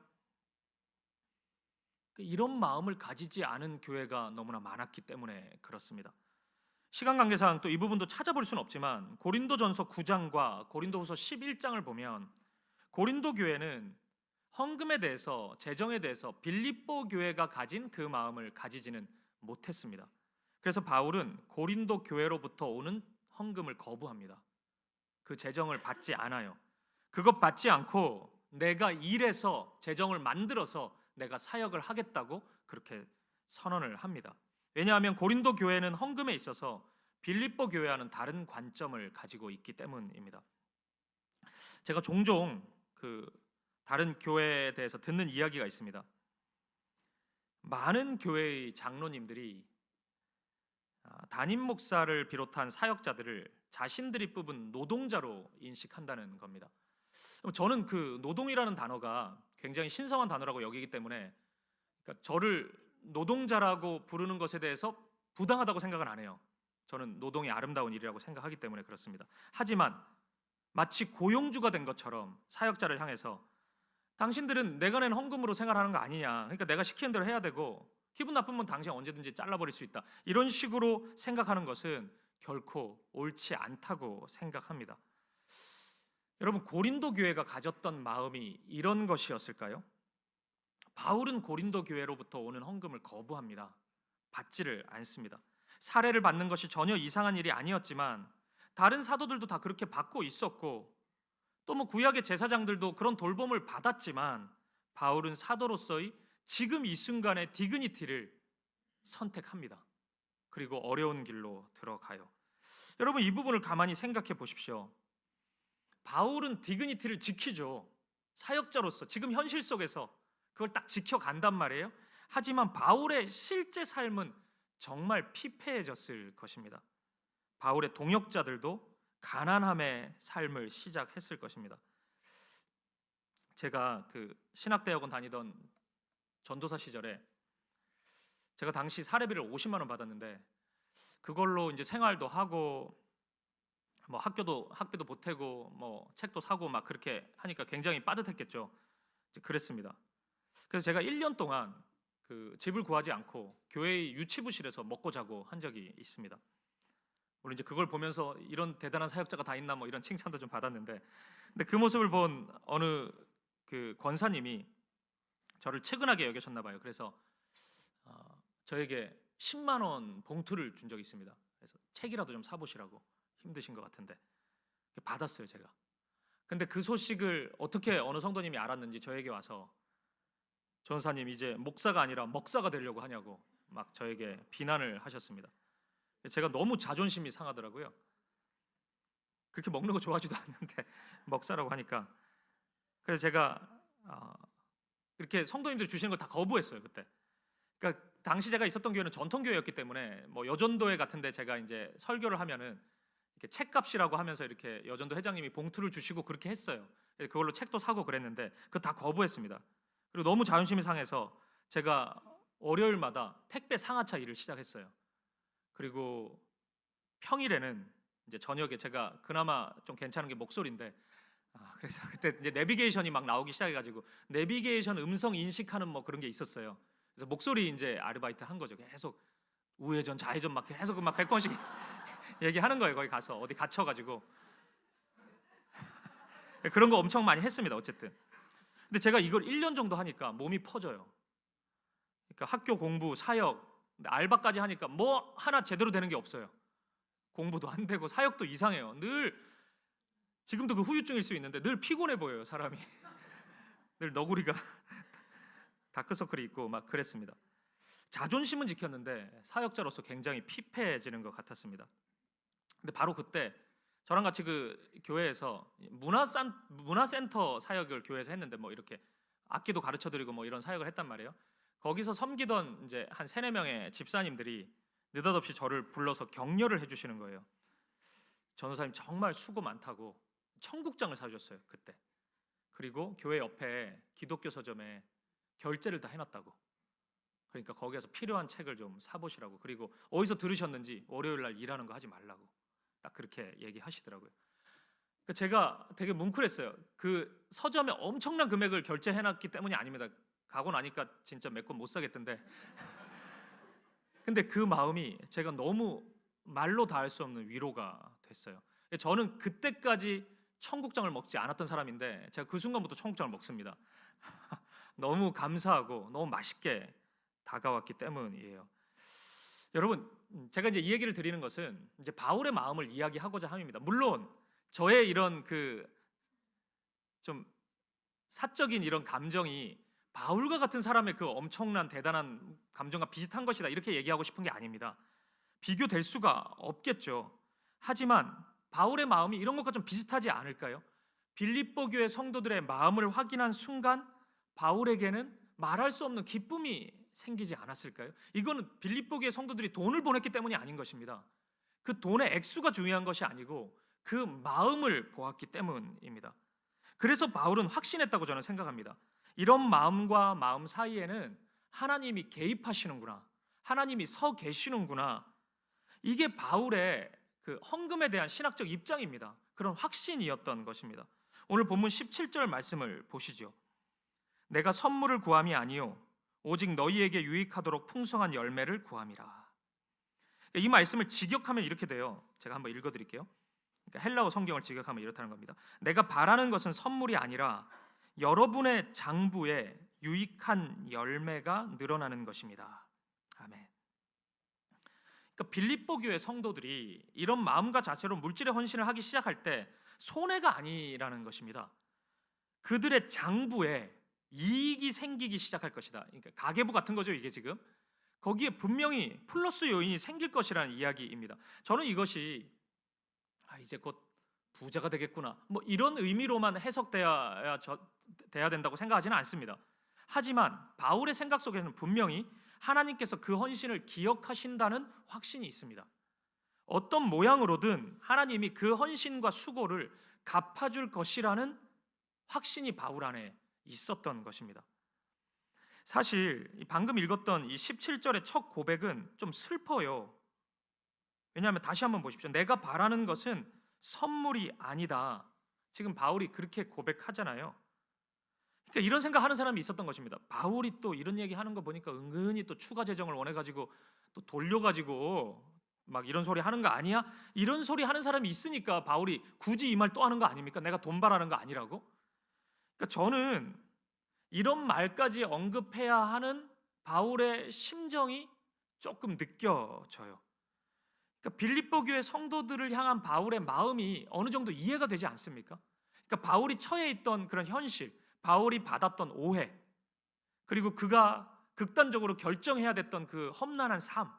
이런 마음을 가지지 않은 교회가 너무나 많았기 때문에 그렇습니다. 시간 관계상 또 이 부분도 찾아볼 수는 없지만 고린도전서 9장과 고린도후서 11장을 보면 고린도 교회는 헌금에 대해서, 재정에 대해서 빌립보 교회가 가진 그 마음을 가지지는 못했습니다. 그래서 바울은 고린도 교회로부터 오는 헌금을 거부합니다. 그 재정을 받지 않아요. 그것 받지 않고 내가 일해서 재정을 만들어서 내가 사역을 하겠다고 그렇게 선언을 합니다. 왜냐하면 고린도 교회는 헌금에 있어서 빌립보 교회와는 다른 관점을 가지고 있기 때문입니다. 제가 종종 다른 교회에 대해서 듣는 이야기가 있습니다. 많은 교회의 장로님들이 담임 목사를 비롯한 사역자들을 자신들이 뽑은 노동자로 인식한다는 겁니다. 저는 그 노동이라는 단어가 굉장히 신성한 단어라고 여기기 때문에, 그러니까 저를 노동자라고 부르는 것에 대해서 부당하다고 생각은 안 해요. 저는 노동이 아름다운 일이라고 생각하기 때문에 그렇습니다. 하지만 마치 고용주가 된 것처럼 사역자를 향해서 당신들은 내가 낸 헌금으로 생활하는 거 아니냐, 그러니까 내가 시키는 대로 해야 되고 기분 나쁘면 당신 언제든지 잘라버릴 수 있다, 이런 식으로 생각하는 것은 결코 옳지 않다고 생각합니다. 여러분, 고린도 교회가 가졌던 마음이 이런 것이었을까요? 바울은 고린도 교회로부터 오는 헌금을 거부합니다. 받지를 않습니다. 사례를 받는 것이 전혀 이상한 일이 아니었지만 다른 사도들도 다 그렇게 받고 있었고, 또 구약의 제사장들도 그런 돌봄을 받았지만 바울은 사도로서의 지금 이 순간의 디그니티를 선택합니다. 그리고 어려운 길로 들어가요. 여러분, 이 부분을 가만히 생각해 보십시오. 바울은 디그니티를 지키죠. 사역자로서 지금 현실 속에서 그걸 딱 지켜간단 말이에요. 하지만 바울의 실제 삶은 정말 피폐해졌을 것입니다. 바울의 동역자들도 가난함의 삶을 시작했을 것입니다. 제가 신학대학원 다니던 전도사 시절에 제가 당시 사례비를 50만 원 받았는데, 그걸로 이제 생활도 하고 학비도 보태고 책도 사고 막 그렇게 하니까 굉장히 빠듯했겠죠. 그랬습니다. 그래서 제가 1년 동안 집을 구하지 않고 교회의 유치부실에서 먹고 자고 한 적이 있습니다. 물론 이제 그걸 보면서 이런 대단한 사역자가 다 있나 이런 칭찬도 좀 받았는데, 근데 그 모습을 본 어느 권사님이 저를 측은하게 여기셨나 봐요. 그래서 저에게 10만 원 봉투를 준 적이 있습니다. 그래서 책이라도 좀 사보시라고, 힘드신 것 같은데. 받았어요, 제가. 근데 그 소식을 어떻게 어느 성도님이 알았는지 저에게 와서 전사님 이제 목사가 아니라 먹사가 되려고 하냐고 막 저에게 비난을 하셨습니다. 제가 너무 자존심이 상하더라고요. 그렇게 먹는 거 좋아하지도 않는데 먹사라고 하니까. 그래서 제가 이렇게 성도님들이 주시는 걸 다 거부했어요, 그때. 그러니까 당시 제가 있었던 교회는 전통교회였기 때문에 여전도회 같은데 제가 이제 설교를 하면은 이렇게 책값이라고 하면서 이렇게 여전도 회장님이 봉투를 주시고 그렇게 했어요. 그걸로 책도 사고 그랬는데 그거 다 거부했습니다. 그리고 너무 자존심이 상해서 제가 월요일마다 택배 상하차 일을 시작했어요. 그리고 평일에는 이제 저녁에 제가 그나마 좀 괜찮은 게 목소리인데, 그래서 그때 이제 내비게이션이 막 나오기 시작해가지고 내비게이션 음성 인식하는 그런 게 있었어요. 그래서 목소리 이제 아르바이트 한 거죠. 계속 우회전 좌회전 막 계속 100번씩 얘기하는 거예요. 거기 가서 어디 갇혀가지고 그런 거 엄청 많이 했습니다. 어쨌든. 근데 제가 이걸 1년 정도 하니까 몸이 퍼져요. 그러니까 학교 공부, 사역, 알바까지 하니까 하나 제대로 되는 게 없어요. 공부도 안 되고 사역도 이상해요. 늘 지금도 그 후유증일 수 있는데 늘 피곤해 보여요, 사람이. 늘 너구리가 다크서클이 있고 막 그랬습니다. 자존심은 지켰는데 사역자로서 굉장히 피폐해지는 것 같았습니다. 근데 바로 그때 저랑 같이 교회에서 문화센터 사역을 교회에서 했는데 이렇게 악기도 가르쳐드리고 이런 사역을 했단 말이에요. 거기서 섬기던 이제 한 3-4명의 집사님들이 느닷없이 저를 불러서 격려를 해주시는 거예요. 전도사님 정말 수고 많다고 청국장을 사주셨어요, 그때. 그리고 교회 옆에 기독교 서점에 결제를 다 해놨다고. 그러니까 거기에서 필요한 책을 좀 사보시라고. 그리고 어디서 들으셨는지 월요일 날 일하는 거 하지 말라고. 딱 그렇게 얘기하시더라고요. 그러니까 제가 되게 뭉클했어요. 그 서점에 엄청난 금액을 결제해놨기 때문이 아닙니다. 가고 나니까 진짜 몇 권 못 사겠던데. 근데 그 마음이 제가 너무 말로 다 할 수 없는 위로가 됐어요. 저는 그때까지 청국장을 먹지 않았던 사람인데 제가 그 순간부터 청국장을 먹습니다. 너무 감사하고 너무 맛있게 다가왔기 때문이에요. 여러분, 제가 이제 이 얘기를 드리는 것은 이제 바울의 마음을 이야기하고자 함입니다. 물론 저의 이런 그 좀 사적인 이런 감정이 바울과 같은 사람의 그 엄청난 대단한 감정과 비슷한 것이다 이렇게 얘기하고 싶은 게 아닙니다. 비교될 수가 없겠죠. 하지만 바울의 마음이 이런 것과 좀 비슷하지 않을까요? 빌립보 교회 성도들의 마음을 확인한 순간 바울에게는 말할 수 없는 기쁨이 생기지 않았을까요? 이거는 빌립보 교회 성도들이 돈을 보냈기 때문이 아닌 것입니다. 그 돈의 액수가 중요한 것이 아니고 그 마음을 보았기 때문입니다. 그래서 바울은 확신했다고 저는 생각합니다. 이런 마음과 마음 사이에는 하나님이 개입하시는구나, 하나님이 서 계시는구나. 이게 바울의 그 헌금에 대한 신학적 입장입니다. 그런 확신이었던 것입니다. 오늘 본문 17절 말씀을 보시죠. 내가 선물을 구함이 아니요 오직 너희에게 유익하도록 풍성한 열매를 구함이라. 이 말씀을 직역하면 이렇게 돼요. 제가 한번 읽어드릴게요. 그러니까 헬라어 성경을 직역하면 이렇다는 겁니다. 내가 바라는 것은 선물이 아니라 여러분의 장부에 유익한 열매가 늘어나는 것입니다. 아멘. 그러니까 빌립보 교회 성도들이 이런 마음과 자세로 물질의 헌신을 하기 시작할 때 손해가 아니라는 것입니다. 그들의 장부에 이익이 생기기 시작할 것이다. 그러니까 가계부 같은 거죠, 이게 지금. 거기에 분명히 플러스 요인이 생길 것이라는 이야기입니다. 저는 이것이 이제 곧 부자가 되겠구나, 뭐 이런 의미로만 해석돼야 된다고 생각하지는 않습니다. 하지만 바울의 생각 속에는 분명히 하나님께서 그 헌신을 기억하신다는 확신이 있습니다. 어떤 모양으로든 하나님이 그 헌신과 수고를 갚아줄 것이라는 확신이 바울 안에 있었던 것입니다. 사실 방금 읽었던 이 17절의 첫 고백은 좀 슬퍼요. 왜냐하면 다시 한번 보십시오. 내가 바라는 것은 선물이 아니다. 지금 바울이 그렇게 고백하잖아요. 그러니까 이런 생각하는 사람이 있었던 것입니다. 바울이 또 이런 얘기하는 거 보니까 은근히 또 추가 재정을 원해가지고 또 돌려가지고 막 이런 소리 하는 거 아니야? 이런 소리 하는 사람이 있으니까 바울이 굳이 이 말 또 하는 거 아닙니까? 내가 돈 바라는 거 아니라고? 그러니까 저는 이런 말까지 언급해야 하는 바울의 심정이 조금 느껴져요. 그러니까 빌립보 교회 성도들을 향한 바울의 마음이 어느 정도 이해가 되지 않습니까? 그러니까 바울이 처해 있던 그런 현실, 바울이 받았던 오해, 그리고 그가 극단적으로 결정해야 됐던 그 험난한 삶,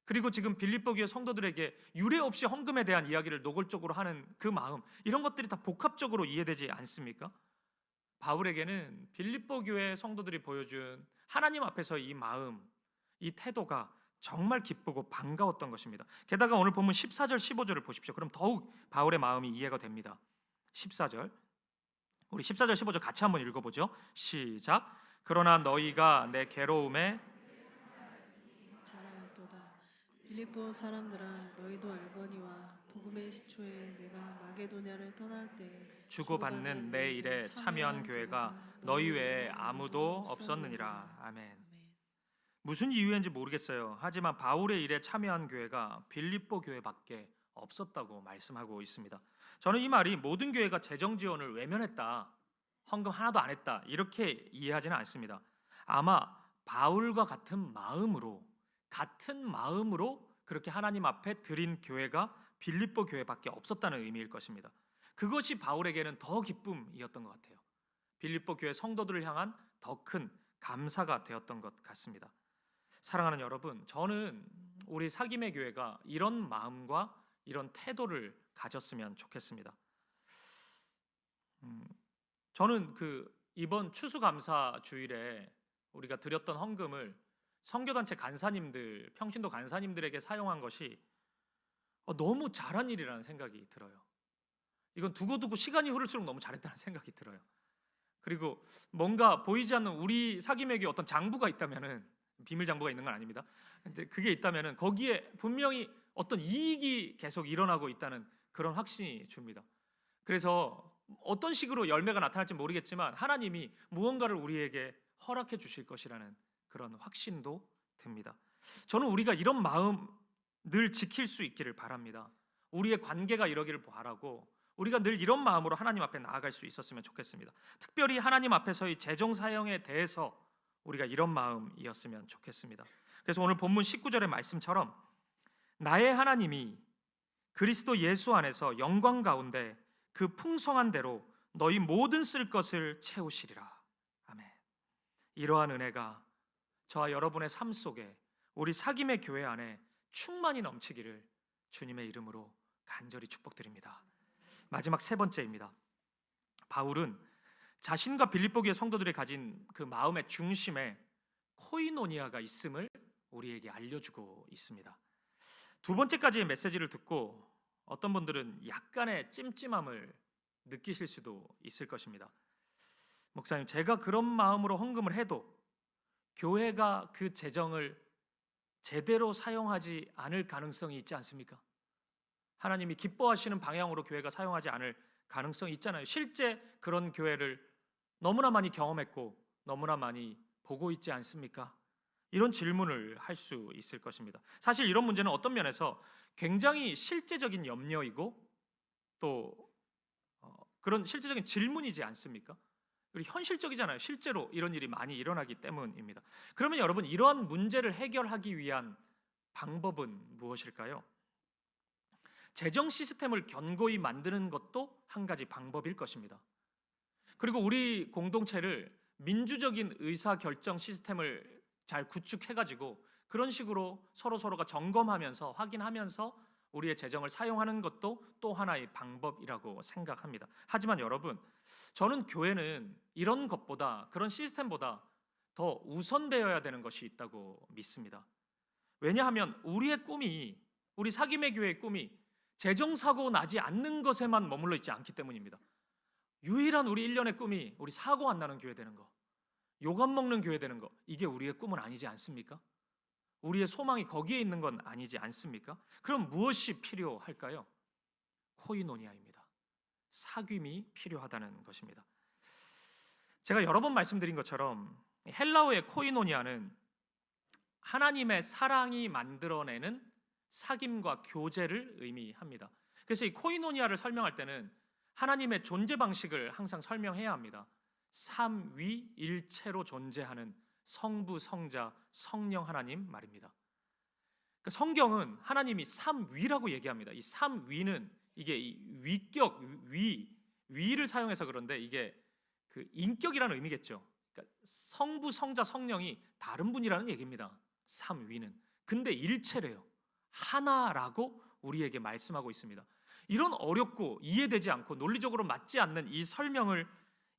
그리고 지금 빌립보 교회 성도들에게 유례 없이 헌금에 대한 이야기를 노골적으로 하는 그 마음, 이런 것들이 다 복합적으로 이해되지 않습니까? 바울에게는 빌립보 교회 성도들이 보여준 하나님 앞에서 이 마음, 이 태도가 정말 기쁘고 반가웠던 것입니다. 게다가 오늘 본문 14절 15절을 보십시오. 그럼 더욱 바울의 마음이 이해가 됩니다. 14절, 우리 14절 15절 같이 한번 읽어보죠. 시작. 그러나 너희가 내 괴로움에 잘하였도다. 빌립보 사람들아 너희도 알거니와 복음의 시초에 내가 마게도냐를 떠날 때 주고받는 내 일에 참여한 교회가 너희 외에 아무도 없었느니라. 아멘. 무슨 이유인지 모르겠어요. 하지만 바울의 일에 참여한 교회가 빌립보 교회밖에 없었다고 말씀하고 있습니다. 저는 이 말이 모든 교회가 재정 지원을 외면했다, 헌금 하나도 안 했다 이렇게 이해하지는 않습니다. 아마 바울과 같은 마음으로 그렇게 하나님 앞에 드린 교회가 빌립보 교회밖에 없었다는 의미일 것입니다. 그것이 바울에게는 더 기쁨이었던 것 같아요. 빌립보 교회 성도들을 향한 더 큰 감사가 되었던 것 같습니다. 사랑하는 여러분, 저는 우리 사김의 교회가 이런 마음과 이런 태도를 가졌으면 좋겠습니다. 저는 이번 추수감사 주일에 우리가 드렸던 헌금을 선교단체 간사님들, 평신도 간사님들에게 사용한 것이 너무 잘한 일이라는 생각이 들어요. 이건 두고두고 시간이 흐를수록 너무 잘했다는 생각이 들어요. 그리고 뭔가 보이지 않는 우리 사김의 교회 어떤 장부가 있다면은, 비밀 장부가 있는 건 아닙니다. 이제 그게 있다면은 거기에 분명히 어떤 이익이 계속 일어나고 있다는 그런 확신이 줍니다. 그래서 어떤 식으로 열매가 나타날지 모르겠지만 하나님이 무언가를 우리에게 허락해 주실 것이라는 그런 확신도 듭니다. 저는 우리가 이런 마음 늘 지킬 수 있기를 바랍니다. 우리의 관계가 이러기를 바라고 우리가 늘 이런 마음으로 하나님 앞에 나아갈 수 있었으면 좋겠습니다. 특별히 하나님 앞에서의 재정 사용에 대해서 우리가 이런 마음이었으면 좋겠습니다. 그래서 오늘 본문 19절의 말씀처럼 나의 하나님이 그리스도 예수 안에서 영광 가운데 그 풍성한 대로 너희 모든 쓸 것을 채우시리라. 아멘. 이러한 은혜가 저와 여러분의 삶 속에 우리 사김의 교회 안에 충만히 넘치기를 주님의 이름으로 간절히 축복드립니다. 마지막 세 번째입니다. 바울은 자신과 빌립보 교회 성도들이 가진 그 마음의 중심에 코이노니아가 있음을 우리에게 알려주고 있습니다. 두 번째까지의 메시지를 듣고 어떤 분들은 약간의 찜찜함을 느끼실 수도 있을 것입니다. 목사님, 제가 그런 마음으로 헌금을 해도 교회가 그 재정을 제대로 사용하지 않을 가능성이 있지 않습니까? 하나님이 기뻐하시는 방향으로 교회가 사용하지 않을 가능성이 있잖아요. 실제 그런 교회를 너무나 많이 경험했고 너무나 많이 보고 있지 않습니까? 이런 질문을 할 수 있을 것입니다. 사실 이런 문제는 어떤 면에서 굉장히 실제적인 염려이고 또 그런 실제적인 질문이지 않습니까? 그리고 현실적이잖아요. 실제로 이런 일이 많이 일어나기 때문입니다. 그러면 여러분, 이러한 문제를 해결하기 위한 방법은 무엇일까요? 재정 시스템을 견고히 만드는 것도 한 가지 방법일 것입니다. 그리고 우리 공동체를 민주적인 의사결정 시스템을 잘 구축해가지고 그런 식으로 서로가 점검하면서 확인하면서 우리의 재정을 사용하는 것도 또 하나의 방법이라고 생각합니다. 하지만 여러분, 저는 교회는 이런 것보다, 그런 시스템보다 더 우선되어야 되는 것이 있다고 믿습니다. 왜냐하면 우리의 꿈이, 우리 사김의 교회의 꿈이 재정사고 나지 않는 것에만 머물러 있지 않기 때문입니다. 유일한 우리 1년의 꿈이 우리 사고 안 나는 교회 되는 거, 욕 안 먹는 교회 되는 거, 이게 우리의 꿈은 아니지 않습니까? 우리의 소망이 거기에 있는 건 아니지 않습니까? 그럼 무엇이 필요할까요? 코이노니아입니다. 사귐이 필요하다는 것입니다. 제가 여러 번 말씀드린 것처럼 헬라어의 코이노니아는 하나님의 사랑이 만들어내는 사귐과 교제를 의미합니다. 그래서 이 코이노니아를 설명할 때는 하나님의 존재 방식을 항상 설명해야 합니다. 삼위일체로 존재하는 성부, 성자, 성령 하나님 말입니다. 그 성경은 하나님이 삼위라고 얘기합니다. 이 삼위는 이게 이 위격, 위를 사용해서 그런데 이게 그 인격이라는 의미겠죠. 그러니까 성부, 성자, 성령이 다른 분이라는 얘기입니다. 삼위는. 근데 일체래요. 하나라고 우리에게 말씀하고 있습니다. 이런 어렵고 이해되지 않고 논리적으로 맞지 않는 이 설명을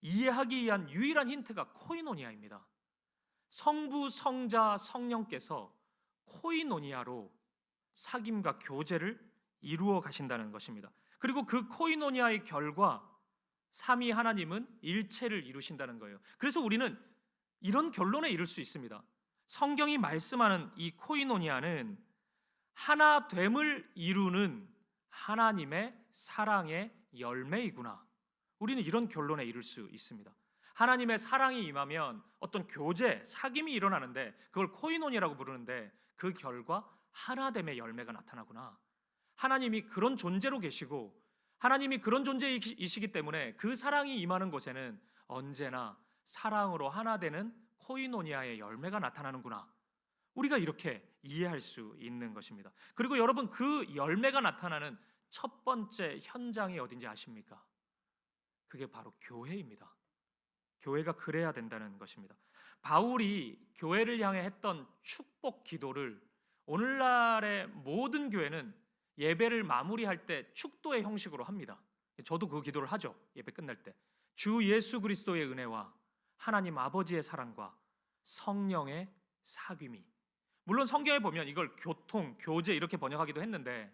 이해하기 위한 유일한 힌트가 코이노니아입니다. 성부, 성자, 성령께서 코이노니아로 사귐과 교제를 이루어 가신다는 것입니다. 그리고 그 코이노니아의 결과 삼위 하나님은 일체를 이루신다는 거예요. 그래서 우리는 이런 결론에 이를 수 있습니다. 성경이 말씀하는 이 코이노니아는 하나됨을 이루는 하나님의 사랑의 열매이구나. 우리는 이런 결론에 이를 수 있습니다. 하나님의 사랑이 임하면 어떤 교제, 사귐이 일어나는데 그걸 코이노니아라고 부르는데 그 결과 하나됨의 열매가 나타나구나. 하나님이 그런 존재로 계시고 하나님이 그런 존재이시기 때문에 그 사랑이 임하는 곳에는 언제나 사랑으로 하나 되는 코이노니아의 열매가 나타나는구나. 우리가 이렇게 이해할 수 있는 것입니다. 그리고 여러분, 그 열매가 나타나는 첫 번째 현장이 어딘지 아십니까? 그게 바로 교회입니다. 교회가 그래야 된다는 것입니다. 바울이 교회를 향해 했던 축복 기도를 오늘날의 모든 교회는 예배를 마무리할 때 축도의 형식으로 합니다. 저도 그 기도를 하죠. 예배 끝날 때. 주 예수 그리스도의 은혜와 하나님 아버지의 사랑과 성령의 사귐이. 물론 성경에 보면 이걸 교통, 교제 이렇게 번역하기도 했는데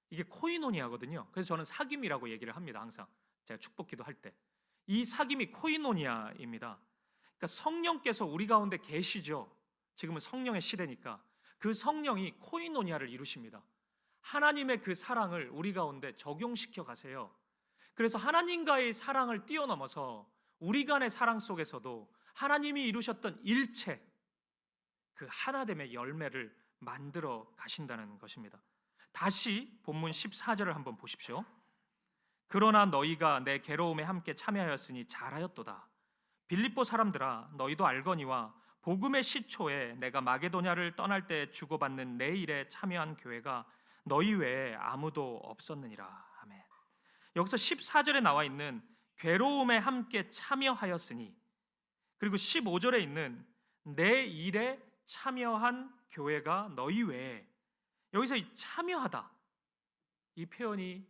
이게 코이노니아거든요. 그래서 저는 사귐이라고 얘기를 합니다. 항상 제가 축복 기도할 때. 이 사귐이 코이노니아입니다. 그러니까 성령께서 우리 가운데 계시죠. 지금은 성령의 시대니까 그 성령이 코이노니아를 이루십니다. 하나님의 그 사랑을 우리 가운데 적용시켜 가세요. 그래서 하나님과의 사랑을 뛰어넘어서 우리 간의 사랑 속에서도 하나님이 이루셨던 일체, 그 하나됨의 열매를 만들어 가신다는 것입니다. 다시 본문 14절을 한번 보십시오. 그러나 너희가 내 괴로움에 함께 참여하였으니 잘하였도다. 빌립보 사람들아, 너희도 알거니와 복음의 시초에 내가 마게도냐를 떠날 때 주고받는 내 일에 참여한 교회가 너희 외에 아무도 없었느니라. 아멘. 여기서 14절에 나와 있는 괴로움에 함께 참여하였으니, 그리고 15절에 있는 내 일에 참여한 교회가 너희 외에, 여기서 이 참여하다, 이 표현이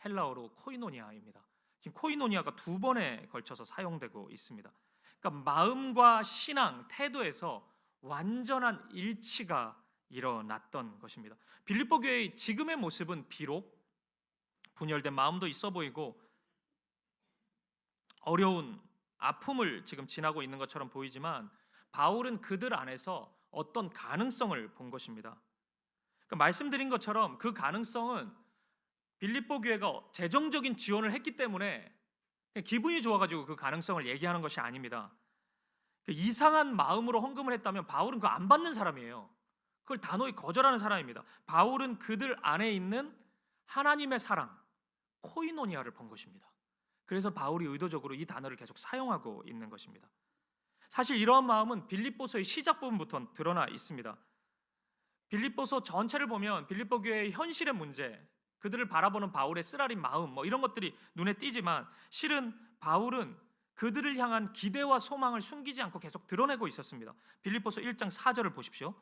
헬라어로 코이노니아입니다. 지금 코이노니아가 두 번에 걸쳐서 사용되고 있습니다. 그러니까 마음과 신앙, 태도에서 완전한 일치가 일어났던 것입니다. 빌립보 교회의 지금의 모습은 비록 분열된 마음도 있어 보이고 어려운 아픔을 지금 지나고 있는 것처럼 보이지만, 바울은 그들 안에서 어떤 가능성을 본 것입니다. 그러니까 말씀드린 것처럼 그 가능성은 빌립보 교회가 재정적인 지원을 했기 때문에 그냥 기분이 좋아가지고 그 가능성을 얘기하는 것이 아닙니다. 이상한 마음으로 헌금을 했다면 바울은 그거 안 받는 사람이에요. 그걸 단호히 거절하는 사람입니다. 바울은 그들 안에 있는 하나님의 사랑, 코이노니아를 본 것입니다. 그래서 바울이 의도적으로 이 단어를 계속 사용하고 있는 것입니다. 사실 이러한 마음은 빌립보서의 시작 부분부터 드러나 있습니다. 빌립보서 전체를 보면 빌립보 교회의 현실의 문제, 그들을 바라보는 바울의 쓰라린 마음, 이런 것들이 눈에 띄지만, 실은 바울은 그들을 향한 기대와 소망을 숨기지 않고 계속 드러내고 있었습니다. 빌립보서 1장 4절을 보십시오.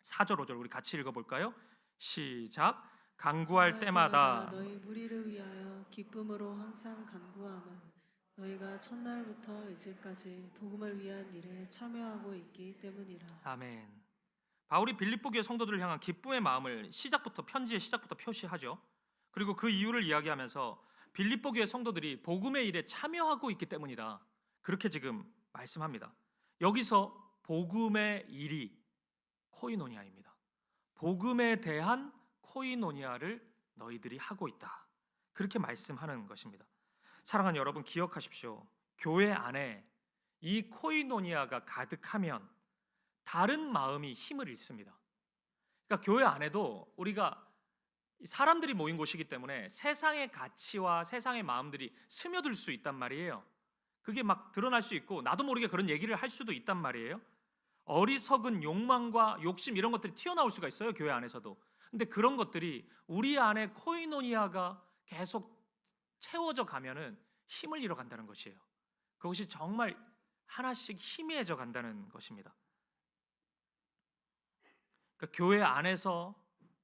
4절 5절 우리 같이 읽어볼까요? 시작. 간구할 때마다 너희 무리를 위하여 기쁨으로 항상 간구함은 너희가 첫날부터 이제까지 복음을 위한 일에 참여하고 있기 때문이라. 아멘. 바울이 빌립보 교회 성도들을 향한 기쁨의 마음을 편지의 시작부터 표시하죠. 그리고 그 이유를 이야기하면서 빌립보 교회 성도들이 복음의 일에 참여하고 있기 때문이다, 그렇게 지금 말씀합니다. 여기서 복음의 일이 코이노니아입니다. 복음에 대한 코이노니아를 너희들이 하고 있다, 그렇게 말씀하는 것입니다. 사랑하는 여러분, 기억하십시오. 교회 안에 이 코이노니아가 가득하면 다른 마음이 힘을 잃습니다. 그러니까 교회 안에도 우리가 사람들이 모인 곳이기 때문에 세상의 가치와 세상의 마음들이 스며들 수 있단 말이에요. 그게 막 드러날 수 있고 나도 모르게 그런 얘기를 할 수도 있단 말이에요. 어리석은 욕망과 욕심, 이런 것들이 튀어나올 수가 있어요, 교회 안에서도. 근데 그런 것들이 우리 안에 코이노니아가 계속 채워져 가면은 힘을 잃어간다는 것이에요. 그것이 정말 하나씩 희미해져 간다는 것입니다. 그러니까 교회 안에서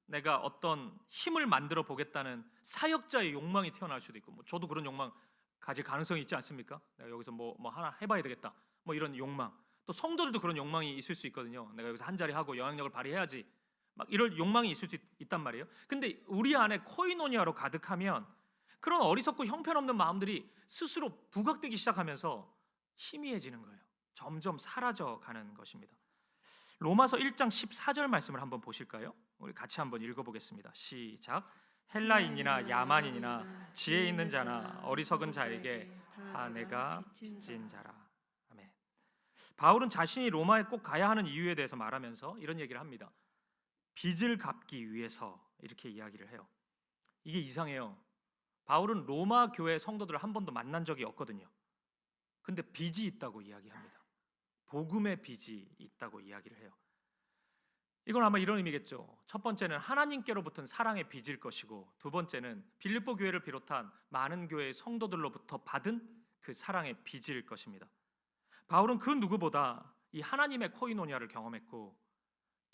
내가 어떤 힘을 만들어 보겠다는 사역자의 욕망이 태어날 수도 있고, 저도 그런 욕망 가질 가능성이 있지 않습니까? 내가 여기서 뭐 하나 해봐야 되겠다, 이런 욕망. 또 성도들도 그런 욕망이 있을 수 있거든요. 내가 여기서 한 자리 하고 영향력을 발휘해야지, 이럴 욕망이 있을 수 있단 말이에요. 근데 우리 안에 코이노니아로 가득하면 그런 어리석고 형편없는 마음들이 스스로 부각되기 시작하면서 희미해지는 거예요. 점점 사라져 가는 것입니다. 로마서 1장 14절 말씀을 한번 보실까요? 우리 같이 한번 읽어보겠습니다. 시작. 헬라인이나 야만인이나 지혜 있는 자나 어리석은 자에게 다 내가 빚진 자라. 아멘. 바울은 자신이 로마에 꼭 가야 하는 이유에 대해서 말하면서 이런 얘기를 합니다. 빚을 갚기 위해서, 이렇게 이야기를 해요. 이게 이상해요. 바울은 로마 교회 성도들을 한 번도 만난 적이 없거든요. 근데 빚이 있다고 이야기합니다. 복음의 빚이 있다고 이야기를 해요. 이건 아마 이런 의미겠죠. 첫 번째는 하나님께로부터는 사랑의 빚일 것이고, 두 번째는 빌립보 교회를 비롯한 많은 교회의 성도들로부터 받은 그 사랑의 빚일 것입니다. 바울은 그 누구보다 이 하나님의 코이노니아를 경험했고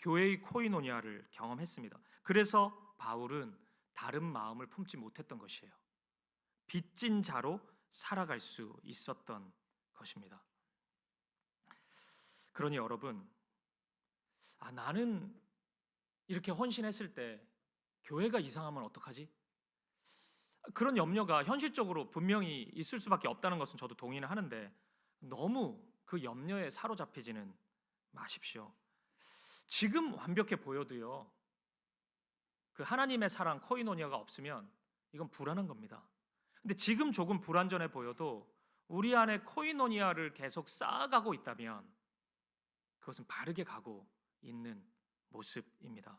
교회의 코이노니아를 경험했습니다. 그래서 바울은 다른 마음을 품지 못했던 것이에요. 빚진 자로 살아갈 수 있었던 것입니다. 그러니 여러분, 나는 이렇게 헌신했을 때 교회가 이상하면 어떡하지? 그런 염려가 현실적으로 분명히 있을 수밖에 없다는 것은 저도 동의는 하는데, 너무 그 염려에 사로잡히지는 마십시오. 지금 완벽해 보여도요, 그 하나님의 사랑 코이노니아가 없으면 이건 불안한 겁니다. 근데 지금 조금 불완전해 보여도 우리 안에 코이노니아를 계속 쌓아가고 있다면 그것은 바르게 가고 있는 모습입니다.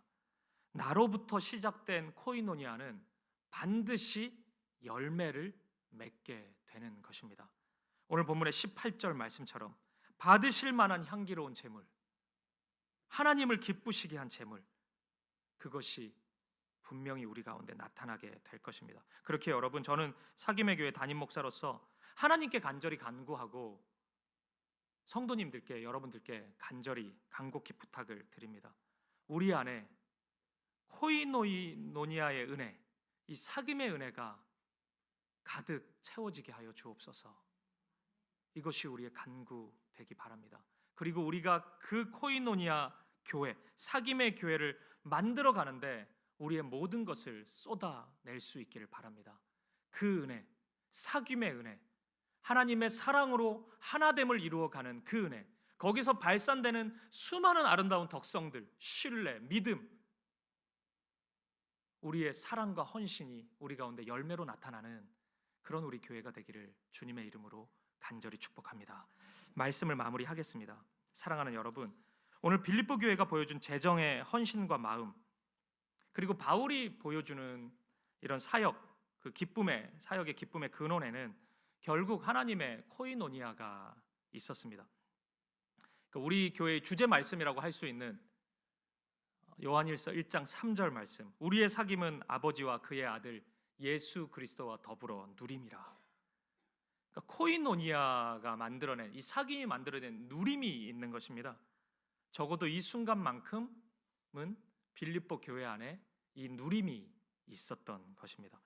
나로부터 시작된 코이노니아는 반드시 열매를 맺게 되는 것입니다. 오늘 본문의 18절 말씀처럼 받으실 만한 향기로운 제물, 하나님을 기쁘시게 한 제물, 그것이 분명히 우리 가운데 나타나게 될 것입니다. 그렇게 여러분, 저는 사김의 교회 담임 목사로서 하나님께 간절히 간구하고 성도님들께, 여러분들께 간절히 간곡히 부탁을 드립니다. 우리 안에 코이노니아의 은혜, 이 사김의 은혜가 가득 채워지게 하여 주옵소서. 이것이 우리의 간구 되기 바랍니다. 그리고 우리가 그 코이노니아 교회, 사김의 교회를 만들어 가는데 우리의 모든 것을 쏟아낼 수 있기를 바랍니다. 그 은혜, 사김의 은혜, 하나님의 사랑으로 하나됨을 이루어가는 그 은혜, 거기서 발산되는 수많은 아름다운 덕성들, 신뢰, 믿음, 우리의 사랑과 헌신이 우리 가운데 열매로 나타나는 그런 우리 교회가 되기를 주님의 이름으로 간절히 축복합니다. 말씀을 마무리하겠습니다. 사랑하는 여러분, 오늘 빌립보 교회가 보여준 재정의 헌신과 마음, 그리고 바울이 보여주는 이런 사역, 그 사역의 기쁨의 근원에는 결국 하나님의 코이노니아가 있었습니다. 우리 교회의 주제 말씀이라고 할 수 있는 요한일서 1장 3절 말씀, 우리의 사귐은 아버지와 그의 아들 예수 그리스도와 더불어 누림이라. 그러니까 코이노니아가 만들어낸, 이 사귐이 만들어낸 누림이 있는 것입니다. 적어도 이 순간만큼은 빌립보 교회 안에 이 누림이 있었던 것입니다.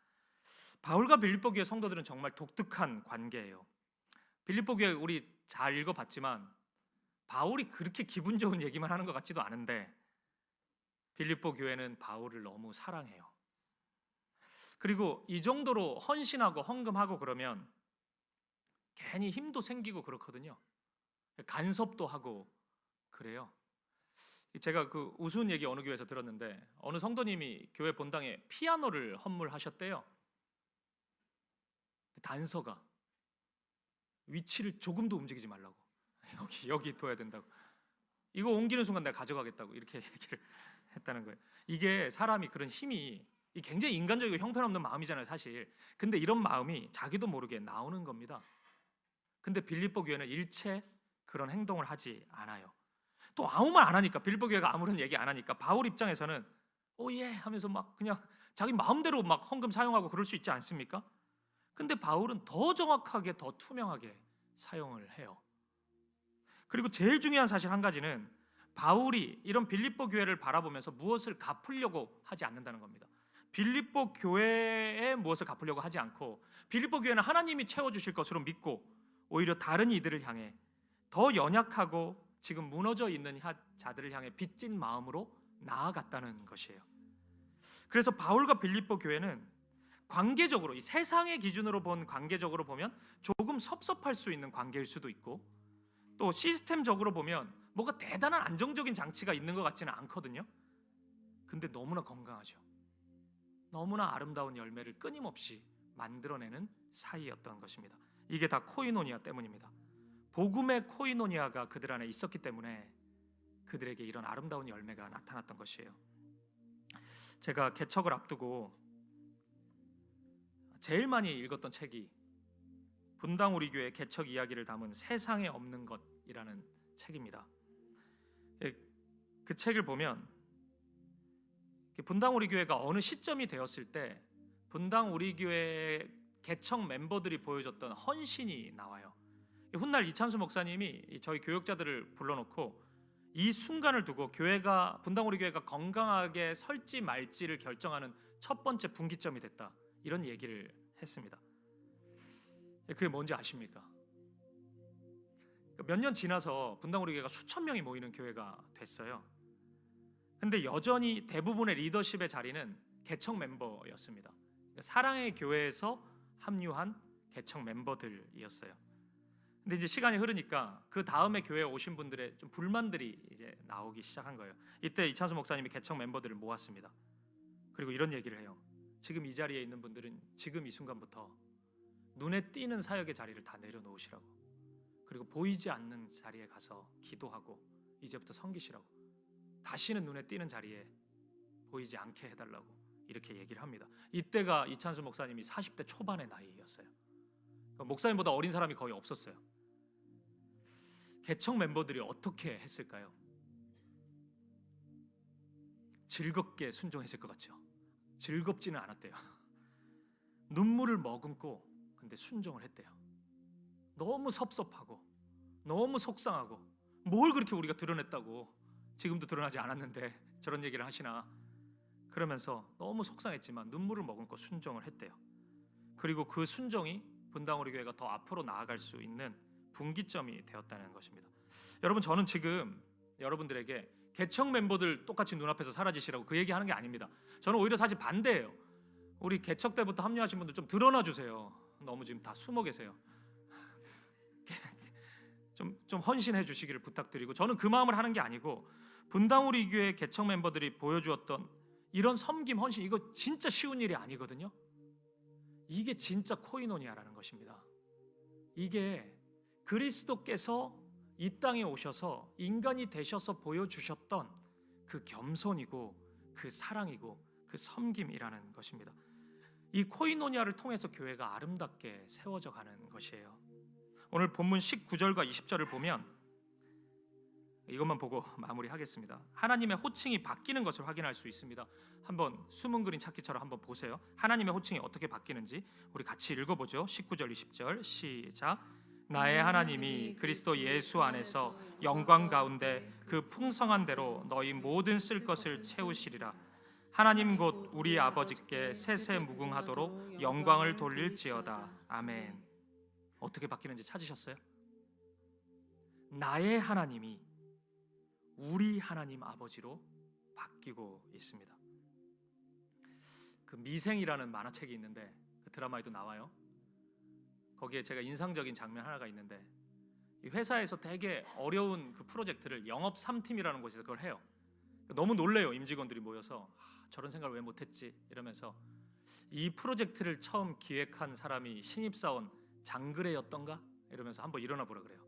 바울과 빌립보 교회 성도들은 정말 독특한 관계예요. 빌립보 교회 우리 잘 읽어봤지만 바울이 그렇게 기분 좋은 얘기만 하는 것 같지도 않은데 빌립보 교회는 바울을 너무 사랑해요. 그리고 이 정도로 헌신하고 헌금하고 그러면 괜히 힘도 생기고 그렇거든요. 간섭도 하고 그래요. 제가 그 우스운 얘기 어느 교회에서 들었는데 어느 성도님이 교회 본당에 피아노를 헌물하셨대요. 단서가 위치를 조금도 움직이지 말라고, 여기 둬야 된다고, 이거 옮기는 순간 내가 가져가겠다고 이렇게 얘기를 했다는 거예요. 이게 사람이 그런 힘이 굉장히 인간적이고 형편없는 마음이잖아요 사실. 근데 이런 마음이 자기도 모르게 나오는 겁니다. 근데 빌립보 교회는 일체 그런 행동을 하지 않아요. 또 아무 말 안 하니까, 빌립보 교회가 아무런 얘기 안 하니까 바울 입장에서는 오예 하면서 막 그냥 자기 마음대로 막 헌금 사용하고 그럴 수 있지 않습니까? 근데 바울은 더 정확하게, 더 투명하게 사용을 해요. 그리고 제일 중요한 사실 한 가지는 바울이 이런 빌립보 교회를 바라보면서 무엇을 갚으려고 하지 않는다는 겁니다. 빌립보 교회에 무엇을 갚으려고 하지 않고 빌립보 교회는 하나님이 채워주실 것으로 믿고 오히려 다른 이들을 향해, 더 연약하고 지금 무너져 있는 자들을 향해 빚진 마음으로 나아갔다는 것이에요. 그래서 바울과 빌립보 교회는 관계적으로, 이 세상의 기준으로 관계적으로 보면 조금 섭섭할 수 있는 관계일 수도 있고, 또 시스템적으로 보면 뭐가 대단한 안정적인 장치가 있는 것 같지는 않거든요. 근데 너무나 건강하죠. 너무나 아름다운 열매를 끊임없이 만들어내는 사이였던 것입니다. 이게 다 코이노니아 때문입니다. 복음의 코이노니아가 그들 안에 있었기 때문에 그들에게 이런 아름다운 열매가 나타났던 것이에요. 제가 개척을 앞두고 제일 많이 읽었던 책이 분당 우리 교회 개척 이야기를 담은 세상에 없는 것이라는 책입니다. 그 책을 보면 분당 우리 교회가 어느 시점이 되었을 때 분당 우리 교회 개척 멤버들이 보여줬던 헌신이 나와요. 훗날 이찬수 목사님이 저희 교역자들을 불러놓고 이 순간을 두고 분당 우리 교회가 건강하게 설지 말지를 결정하는 첫 번째 분기점이 됐다, 이런 얘기를 했습니다. 그게 뭔지 아십니까? 몇 년 지나서 분당 우리 교회가 수천 명이 모이는 교회가 됐어요. 근데 여전히 대부분의 리더십의 자리는 개척 멤버였습니다. 사랑의 교회에서 합류한 개척 멤버들이었어요. 근데 이제 시간이 흐르니까 그 다음에 교회에 오신 분들의 좀 불만들이 이제 나오기 시작한 거예요. 이때 이찬수 목사님이 개척 멤버들을 모았습니다. 그리고 이런 얘기를 해요. 지금 이 자리에 있는 분들은 지금 이 순간부터 눈에 띄는 사역의 자리를 다 내려놓으시라고, 그리고 보이지 않는 자리에 가서 기도하고 이제부터 섬기시라고, 다시는 눈에 띄는 자리에 보이지 않게 해달라고, 이렇게 얘기를 합니다. 이때가 이찬수 목사님이 40대 초반의 나이였어요. 그러니까 목사님보다 어린 사람이 거의 없었어요. 개척 멤버들이 어떻게 했을까요? 즐겁게 순종했을 것 같죠? 즐겁지는 않았대요. 눈물을 머금고 근데 순종을 했대요. 너무 섭섭하고 너무 속상하고 뭘 그렇게 우리가 드러냈다고, 지금도 드러나지 않았는데 저런 얘기를 하시나, 그러면서 너무 속상했지만 눈물을 머금고 순종을 했대요. 그리고 그 순종이 분당우리 교회가 더 앞으로 나아갈 수 있는 분기점이 되었다는 것입니다. 여러분, 저는 지금 여러분들에게 개척 멤버들 똑같이 눈앞에서 사라지시라고 그 얘기하는 게 아닙니다. 저는 오히려 사실 반대예요. 우리 개척 때부터 합류하신 분들 좀 드러나 주세요. 너무 지금 다 숨어 계세요. 좀 헌신해 주시기를 부탁드리고, 저는 그 마음을 하는 게 아니고 분당우리 교회 개척 멤버들이 보여주었던 이런 섬김, 헌신, 이거 진짜 쉬운 일이 아니거든요. 이게 진짜 코이노니아라는 것입니다. 이게 그리스도께서 이 땅에 오셔서 인간이 되셔서 보여주셨던 그 겸손이고 그 사랑이고 그 섬김이라는 것입니다. 이 코이노니아를 통해서 교회가 아름답게 세워져 가는 것이에요. 오늘 본문 19절과 20절을 보면, 이것만 보고 마무리하겠습니다. 하나님의 호칭이 바뀌는 것을 확인할 수 있습니다. 한번 숨은 그림 찾기처럼 한번 보세요. 하나님의 호칭이 어떻게 바뀌는지 우리 같이 읽어보죠. 19절 20절 시작. 나의 하나님이 그리스도 예수 안에서 영광 가운데 그 풍성한 대로 너희 모든 쓸 것을 채우시리라. 하나님 곧 우리 아버지께 세세 무궁하도록 영광을 돌릴지어다. 아멘. 어떻게 바뀌는지 찾으셨어요? 나의 하나님이 우리 하나님 아버지로 바뀌고 있습니다. 그 미생이라는 만화책이 있는데 그 드라마에도 나와요. 거기에 제가 인상적인 장면 하나가 있는데, 이 회사에서 되게 어려운 그 프로젝트를 영업 3팀이라는 곳에서 그걸 해요. 너무 놀래요. 임직원들이 모여서 저런 생각을 왜 못했지 이러면서, 이 프로젝트를 처음 기획한 사람이 신입사원 장그래였던가 이러면서 한번 일어나 보라 그래요.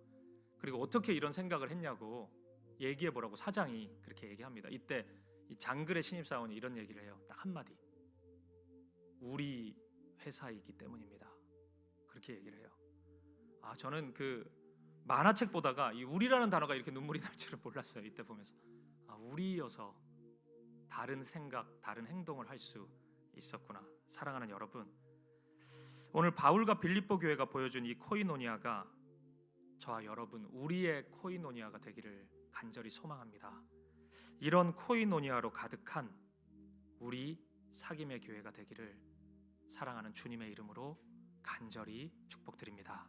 그리고 어떻게 이런 생각을 했냐고 얘기해 보라고 사장이 그렇게 얘기합니다. 이때 이 장그래 신입사원이 이런 얘기를 해요. 딱 한마디. 우리 회사이기 때문입니다. 그렇게 얘기를 해요. 저는 그 만화책 보다가 이 우리라는 단어가 이렇게 눈물이 날 줄은 몰랐어요. 이때 보면서 우리여서 다른 생각, 다른 행동을 할 수 있었구나. 사랑하는 여러분, 오늘 바울과 빌립보 교회가 보여준 이 코이노니아가 저와 여러분 우리의 코이노니아가 되기를 간절히 소망합니다. 이런 코이노니아로 가득한 우리 사김의 교회가 되기를 사랑하는 주님의 이름으로 간절히 축복드립니다.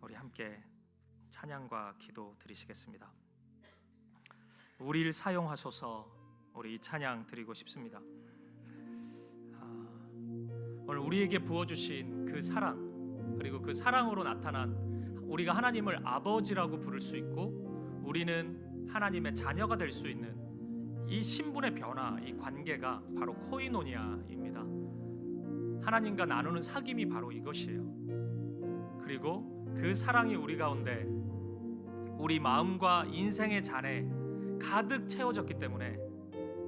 우리 함께 찬양과 기도 드리시겠습니다. 우리를 사용하소서. 우리 이 찬양 드리고 싶습니다. 오늘 우리에게 부어주신 그 사랑, 그리고 그 사랑으로 나타난 우리가 하나님을 아버지라고 부를 수 있고 우리는 하나님의 자녀가 될 수 있는 이 신분의 변화, 이 관계가 바로 코이노니아입니다. 하나님과 나누는 사귐이 바로 이것이에요. 그리고 그 사랑이 우리 가운데 우리 마음과 인생의 잔에 가득 채워졌기 때문에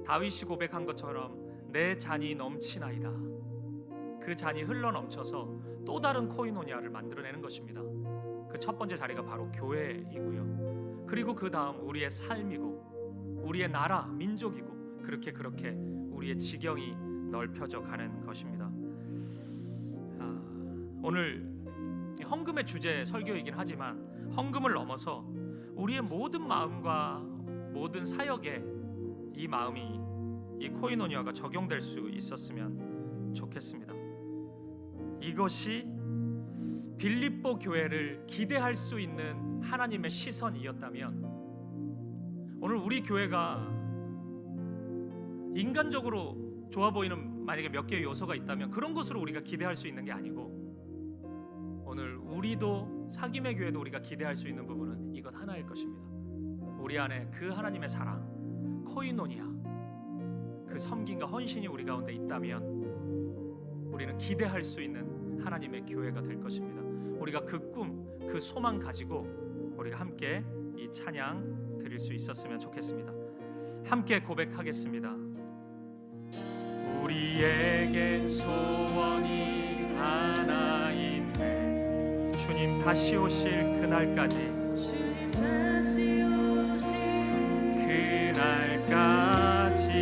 다윗이 고백한 것처럼 내 잔이 넘치나이다. 그 잔이 흘러 넘쳐서 또 다른 코이노니아를 만들어내는 것입니다. 그 첫 번째 자리가 바로 교회이고요. 그리고 그 다음 우리의 삶이고 우리의 나라, 민족이고 그렇게 우리의 지경이 넓혀져 가는 것입니다. 오늘 헌금의 주제 설교이긴 하지만 헌금을 넘어서 우리의 모든 마음과 모든 사역에 이 마음이, 이 코이노니아가 적용될 수 있었으면 좋겠습니다. 이것이 빌립보 교회를 기대할 수 있는 하나님의 시선이었다면, 오늘 우리 교회가 인간적으로 좋아 보이는 만약에 몇 개의 요소가 있다면 그런 것으로 우리가 기대할 수 있는 게 아니고, 오늘 우리도 사김의 교회도 우리가 기대할 수 있는 부분은 이것 하나일 것입니다. 우리 안에 그 하나님의 사랑, 코이노니아, 그 섬김과 헌신이 우리 가운데 있다면 우리는 기대할 수 있는 하나님의 교회가 될 것입니다. 우리가 그 꿈, 그 소망 가지고 우리가 함께 이 찬양 드릴 수 있었으면 좋겠습니다. 함께 고백하겠습니다. 우리에게 소원이 하나 있네. 주님 다시 오실 그날까지, 주님 다시 오실 그날까지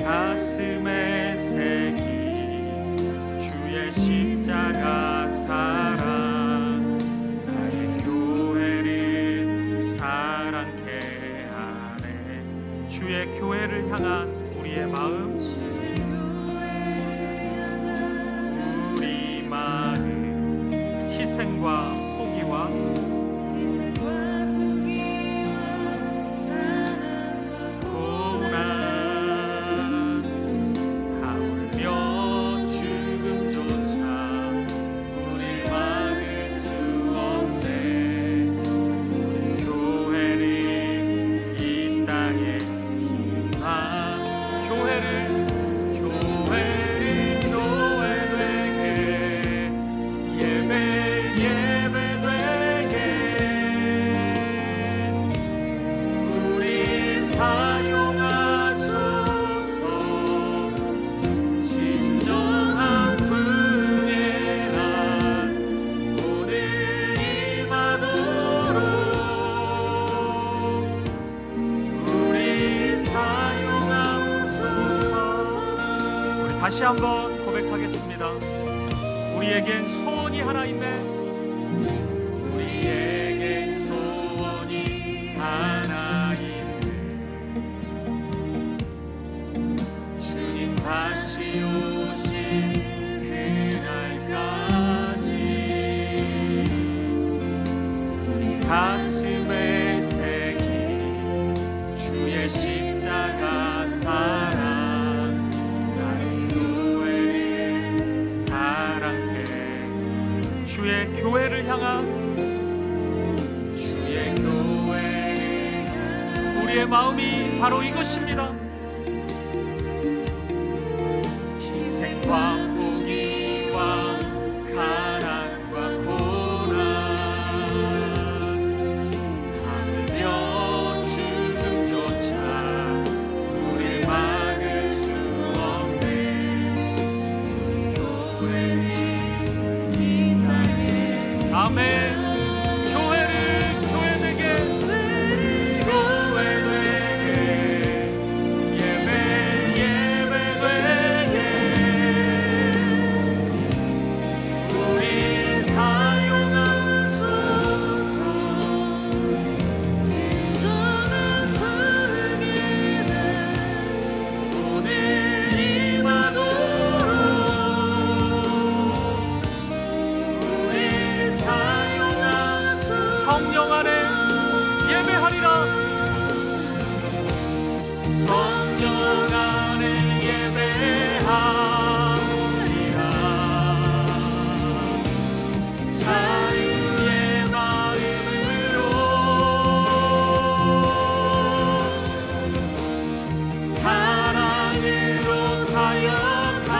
가슴에 새긴 주의 십자가 사랑, 나의 교회를 사랑케 하네. 주의 교회를 향한 우리의 마음, 우리 마음 희생과 포기와 고난, 하물며 죽음조차 우릴 막을 수 없네. 우리 교회를 이 땅에 희망, 교회를 교회되게, 예배되게 우리 사용하소서. 진정한 분의 날 오늘 임하도록 우리 사용하소서. 우리 다시 한번 고백하겠습니다. 우리에겐 소원이 하나 있네. 우리에겐 소원이 하나 있네. 주님 다시 오실 그날까지 가슴에 새긴 주의 십자가 사랑, 나의 교회를 사랑해. 주의 교회를 향한, 주의 교회를 향한 우리의 마음이 바로 이것입니다. 희생과 포기와 가난과 고난, 하물며 죽음조차 우릴 막을 수 없네. 교회를 이 땅에, 아멘. 교회를 교회되게, 예배되게 우리 사용하소서. 진정한 분의 날 오늘 임하도록 우리 사용하소서. 성령 안에 예배하리라. 성령 안에 예배하리라. 자유의 마음으로 사랑으로 사역하리라.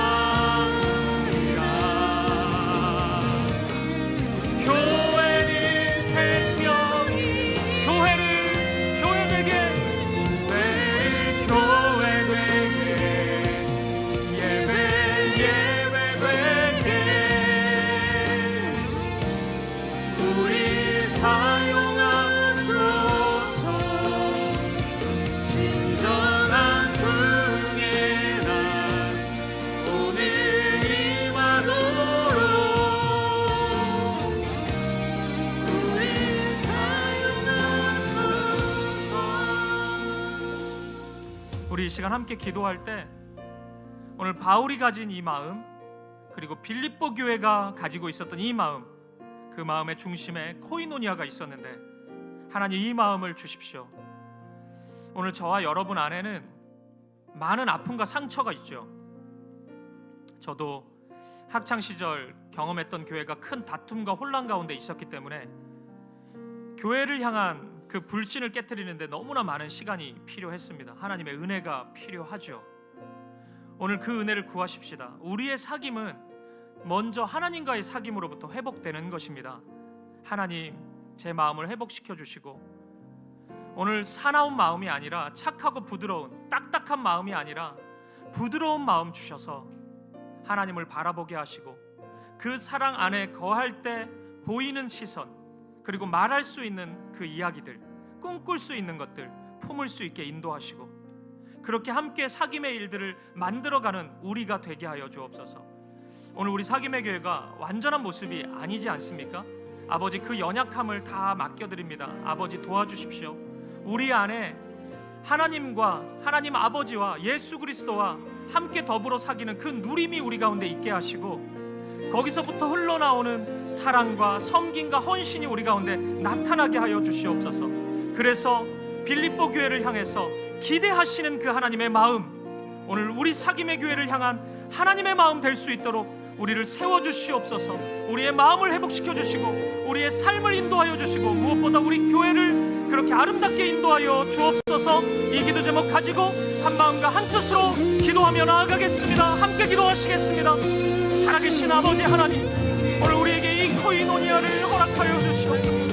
교회는 생명이, 교회를 교회되게, 교회되게 예배되게 우리 사용하소서. 진정한 분의 날 오늘 임하도록 우리 사용하소서. 우리 이 시간 함께 기도할 때 오늘 바울이 가진 이 마음, 그리고 빌립보 교회가 가지고 있었던 이 마음, 그 마음의 중심에 코이노니아가 있었는데 하나님 이 마음을 주십시오. 오늘 저와 여러분 안에는 많은 아픔과 상처가 있죠. 저도 학창 시절 경험했던 교회가 큰 다툼과 혼란 가운데 있었기 때문에 교회를 향한 그 불신을 깨트리는데 너무나 많은 시간이 필요했습니다. 하나님의 은혜가 필요하죠. 오늘 그 은혜를 구하십시다. 우리의 사귐은 먼저 하나님과의 사귐으로부터 회복되는 것입니다. 하나님, 제 마음을 회복시켜 주시고 오늘 사나운 마음이 아니라 착하고 부드러운 딱딱한 마음이 아니라 부드러운 마음 주셔서 하나님을 바라보게 하시고 그 사랑 안에 거할 때 보이는 시선, 그리고 말할 수 있는 그 이야기들, 꿈꿀 수 있는 것들 품을 수 있게 인도하시고 그렇게 함께 사귐의 일들을 만들어가는 우리가 되게 하여 주옵소서. 오늘 우리 사귐의 교회가 완전한 모습이 아니지 않습니까? 아버지, 그 연약함을 다 맡겨드립니다. 아버지, 도와주십시오. 우리 안에 하나님과 하나님 아버지와 예수 그리스도와 함께 더불어 사귀는 그 누림이 우리 가운데 있게 하시고 거기서부터 흘러나오는 사랑과 섬김과 헌신이 우리 가운데 나타나게 하여 주시옵소서. 그래서 빌립보 교회를 향해서 기대하시는 그 하나님의 마음, 오늘 우리 사귐의 교회를 향한 하나님의 마음 될 수 있도록 우리를 세워주시옵소서. 우리의 마음을 회복시켜 주시고 우리의 삶을 인도하여 주시고 무엇보다 우리 교회를 그렇게 아름답게 인도하여 주옵소서. 이 기도 제목 가지고 한 마음과 한 뜻으로 기도하며 나아가겠습니다. 함께 기도하시겠습니다. 살아계신 아버지 하나님, 오늘 우리에게 이 코이노니아를 허락하여 주시옵소서.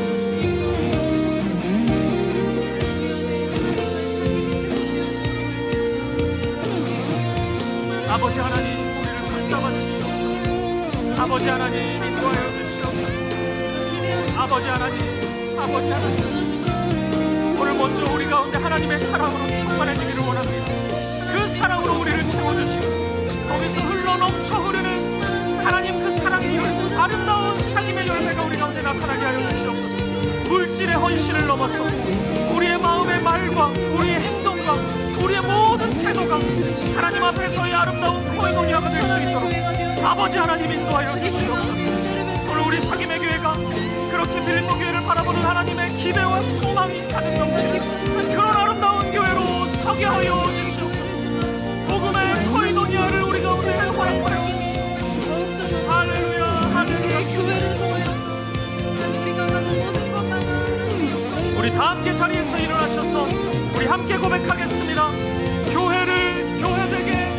아버지 하나님, 우리를 붙잡아 주시옵소서. 아버지 하나님, 인도하여 주시옵소서. 아버지 하나님, 아버지 하나님, 오늘 먼저 우리 가운데 하나님의 사랑으로 충만해지기를 원합니다. 그 사랑으로 우리를 채워주시고 거기서 흘러넘쳐 흐르는 하나님 그 사랑의 열매, 아름다운 사귐의 열매가 우리 가운데 나타나게 하여 주시옵소서. 물질의 헌신을 넘어서 우리의 마음의 말과 우리의 행동과 우리의 모든 태도가 하나님 앞에서의 아름다운 코이노니아가 될 수 있도록 아버지 하나님 인도하여 주시옵소서. 오늘 우리 사귐의 교회가 그렇게 빌립보 교회를 바라보는 하나님의 기대와 소망이 가득 넘치는 그런 아름다운 교회로 서게 하여 주시옵소서. 복음의 코이노니아를 우리 가운데 허락하여 주시옵소서. 할렐루야, 할렐루야. 교회를 통하여서 우리가 하는 모든 것만은 우리 다 함께 자리에서 일어나셔서 우리 함께 고백하겠습니다. 교회를 교회되게,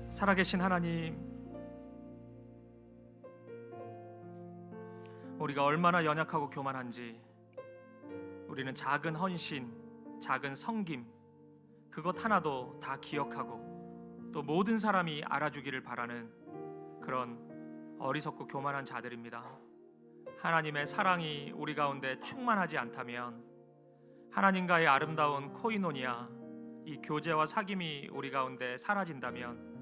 살아계신 하나님, 우리가 얼마나 연약하고 교만한지 우리는 작은 헌신, 작은 섬김 그것 하나도 다 기억하고 또 모든 사람이 알아주기를 바라는 그런 어리석고 교만한 자들입니다. 하나님의 사랑이 우리 가운데 충만하지 않다면, 하나님과의 아름다운 코이노니아, 이 교제와 사귐이 우리 가운데 사라진다면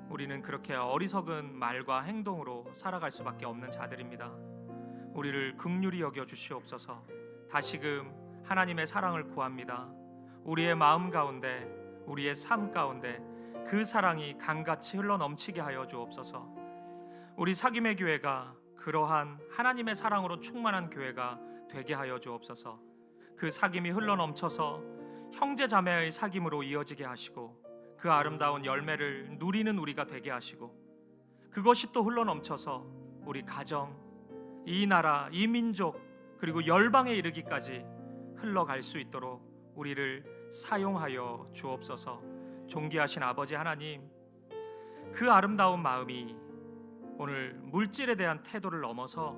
우리는 그렇게 어리석은 말과 행동으로 살아갈 수밖에 없는 자들입니다. 우리를 긍휼히 여겨 주시옵소서. 다시금 하나님의 사랑을 구합니다. 우리의 마음 가운데, 우리의 삶 가운데 그 사랑이 강같이 흘러넘치게 하여 주옵소서. 우리 사귐의 교회가 그러한 하나님의 사랑으로 충만한 교회가 되게 하여 주옵소서. 그 사귐이 흘러넘쳐서 형제 자매의 사귐으로 이어지게 하시고 그 아름다운 열매를 누리는 우리가 되게 하시고 그것이 또 흘러넘쳐서 우리 가정, 이 나라, 이 민족, 그리고 열방에 이르기까지 흘러갈 수 있도록 우리를 사용하여 주옵소서. 존귀하신 아버지 하나님, 그 아름다운 마음이 오늘 물질에 대한 태도를 넘어서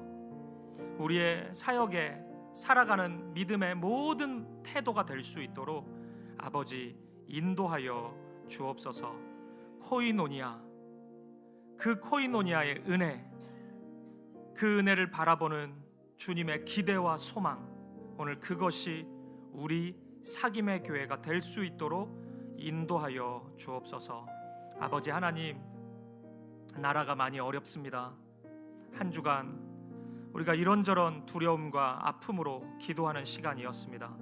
우리의 사역에 살아가는 믿음의 모든 태도가 될 수 있도록 아버지 인도하여 주옵소서. 코이노니아, 그 코이노니아의 은혜, 그 은혜를 바라보는 주님의 기대와 소망, 오늘 그것이 우리 사김의 교회가 될 수 있도록 인도하여 주옵소서. 아버지 하나님, 나라가 많이 어렵습니다. 한 주간 우리가 이런저런 두려움과 아픔으로 기도하는 시간이었습니다.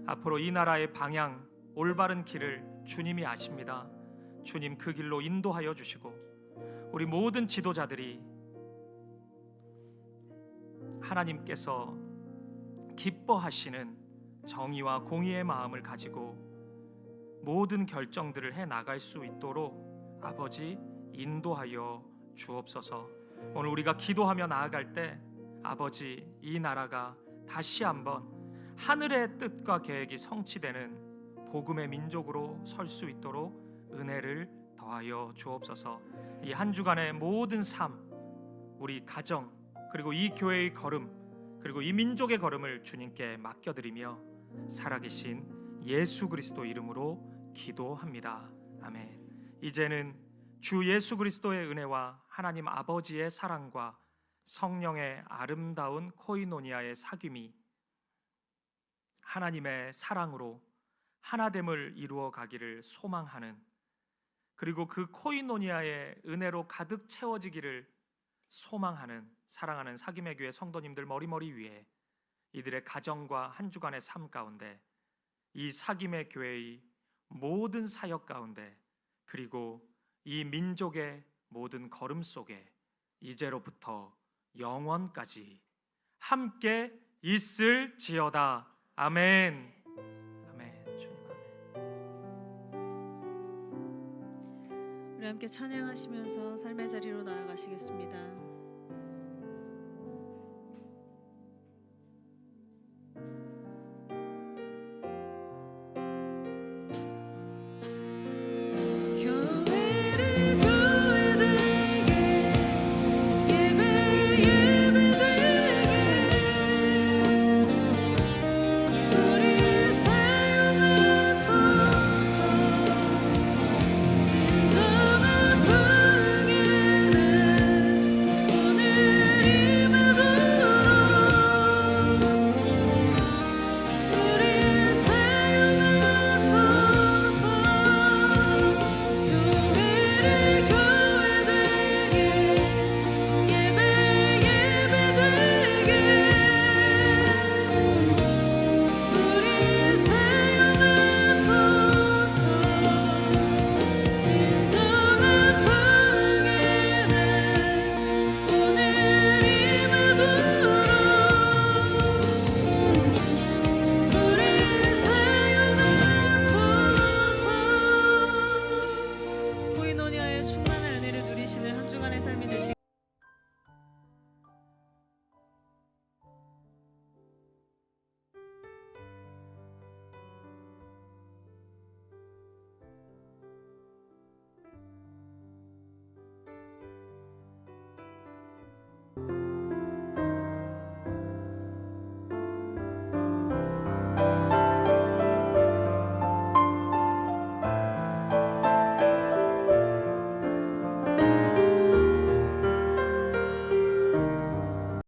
앞으로 이 나라의 방향, 올바른 길을 주님이 아십니다. 주님 그 길로 인도하여 주시고 우리 모든 지도자들이 하나님께서 기뻐하시는 정의와 공의의 마음을 가지고 모든 결정들을 해 나갈 수 있도록 아버지 인도하여 주옵소서. 오늘 우리가 기도하며 나아갈 때 아버지, 이 나라가 다시 한번 하늘의 뜻과 계획이 성취되는 복음의 민족으로 설 수 있도록 은혜를 더하여 주옵소서. 이 한 주간의 모든 삶, 우리 가정, 그리고 이 교회의 걸음, 그리고 이 민족의 걸음을 주님께 맡겨드리며 살아계신 예수 그리스도 이름으로 기도합니다. 아멘. 이제는 주 예수 그리스도의 은혜와 하나님 아버지의 사랑과 성령의 아름다운 코이노니아의 사귐이 하나님의 사랑으로 하나됨을 이루어 가기를 소망하는, 그리고 그 코이노니아의 은혜로 가득 채워지기를 소망하는 사랑하는 사귐의 교회 성도님들 머리머리 위에 이들의 가정과 한 주간의 삶 가운데 이 사귐의 교회의 모든 사역 가운데 그리고 이 민족의 모든 걸음 속에 이제로부터 영원까지 함께 있을지어다. 아멘. 아멘. 주님 아멘. 우리 함께 찬양하시면서 삶의 자리로 나아가시겠습니다.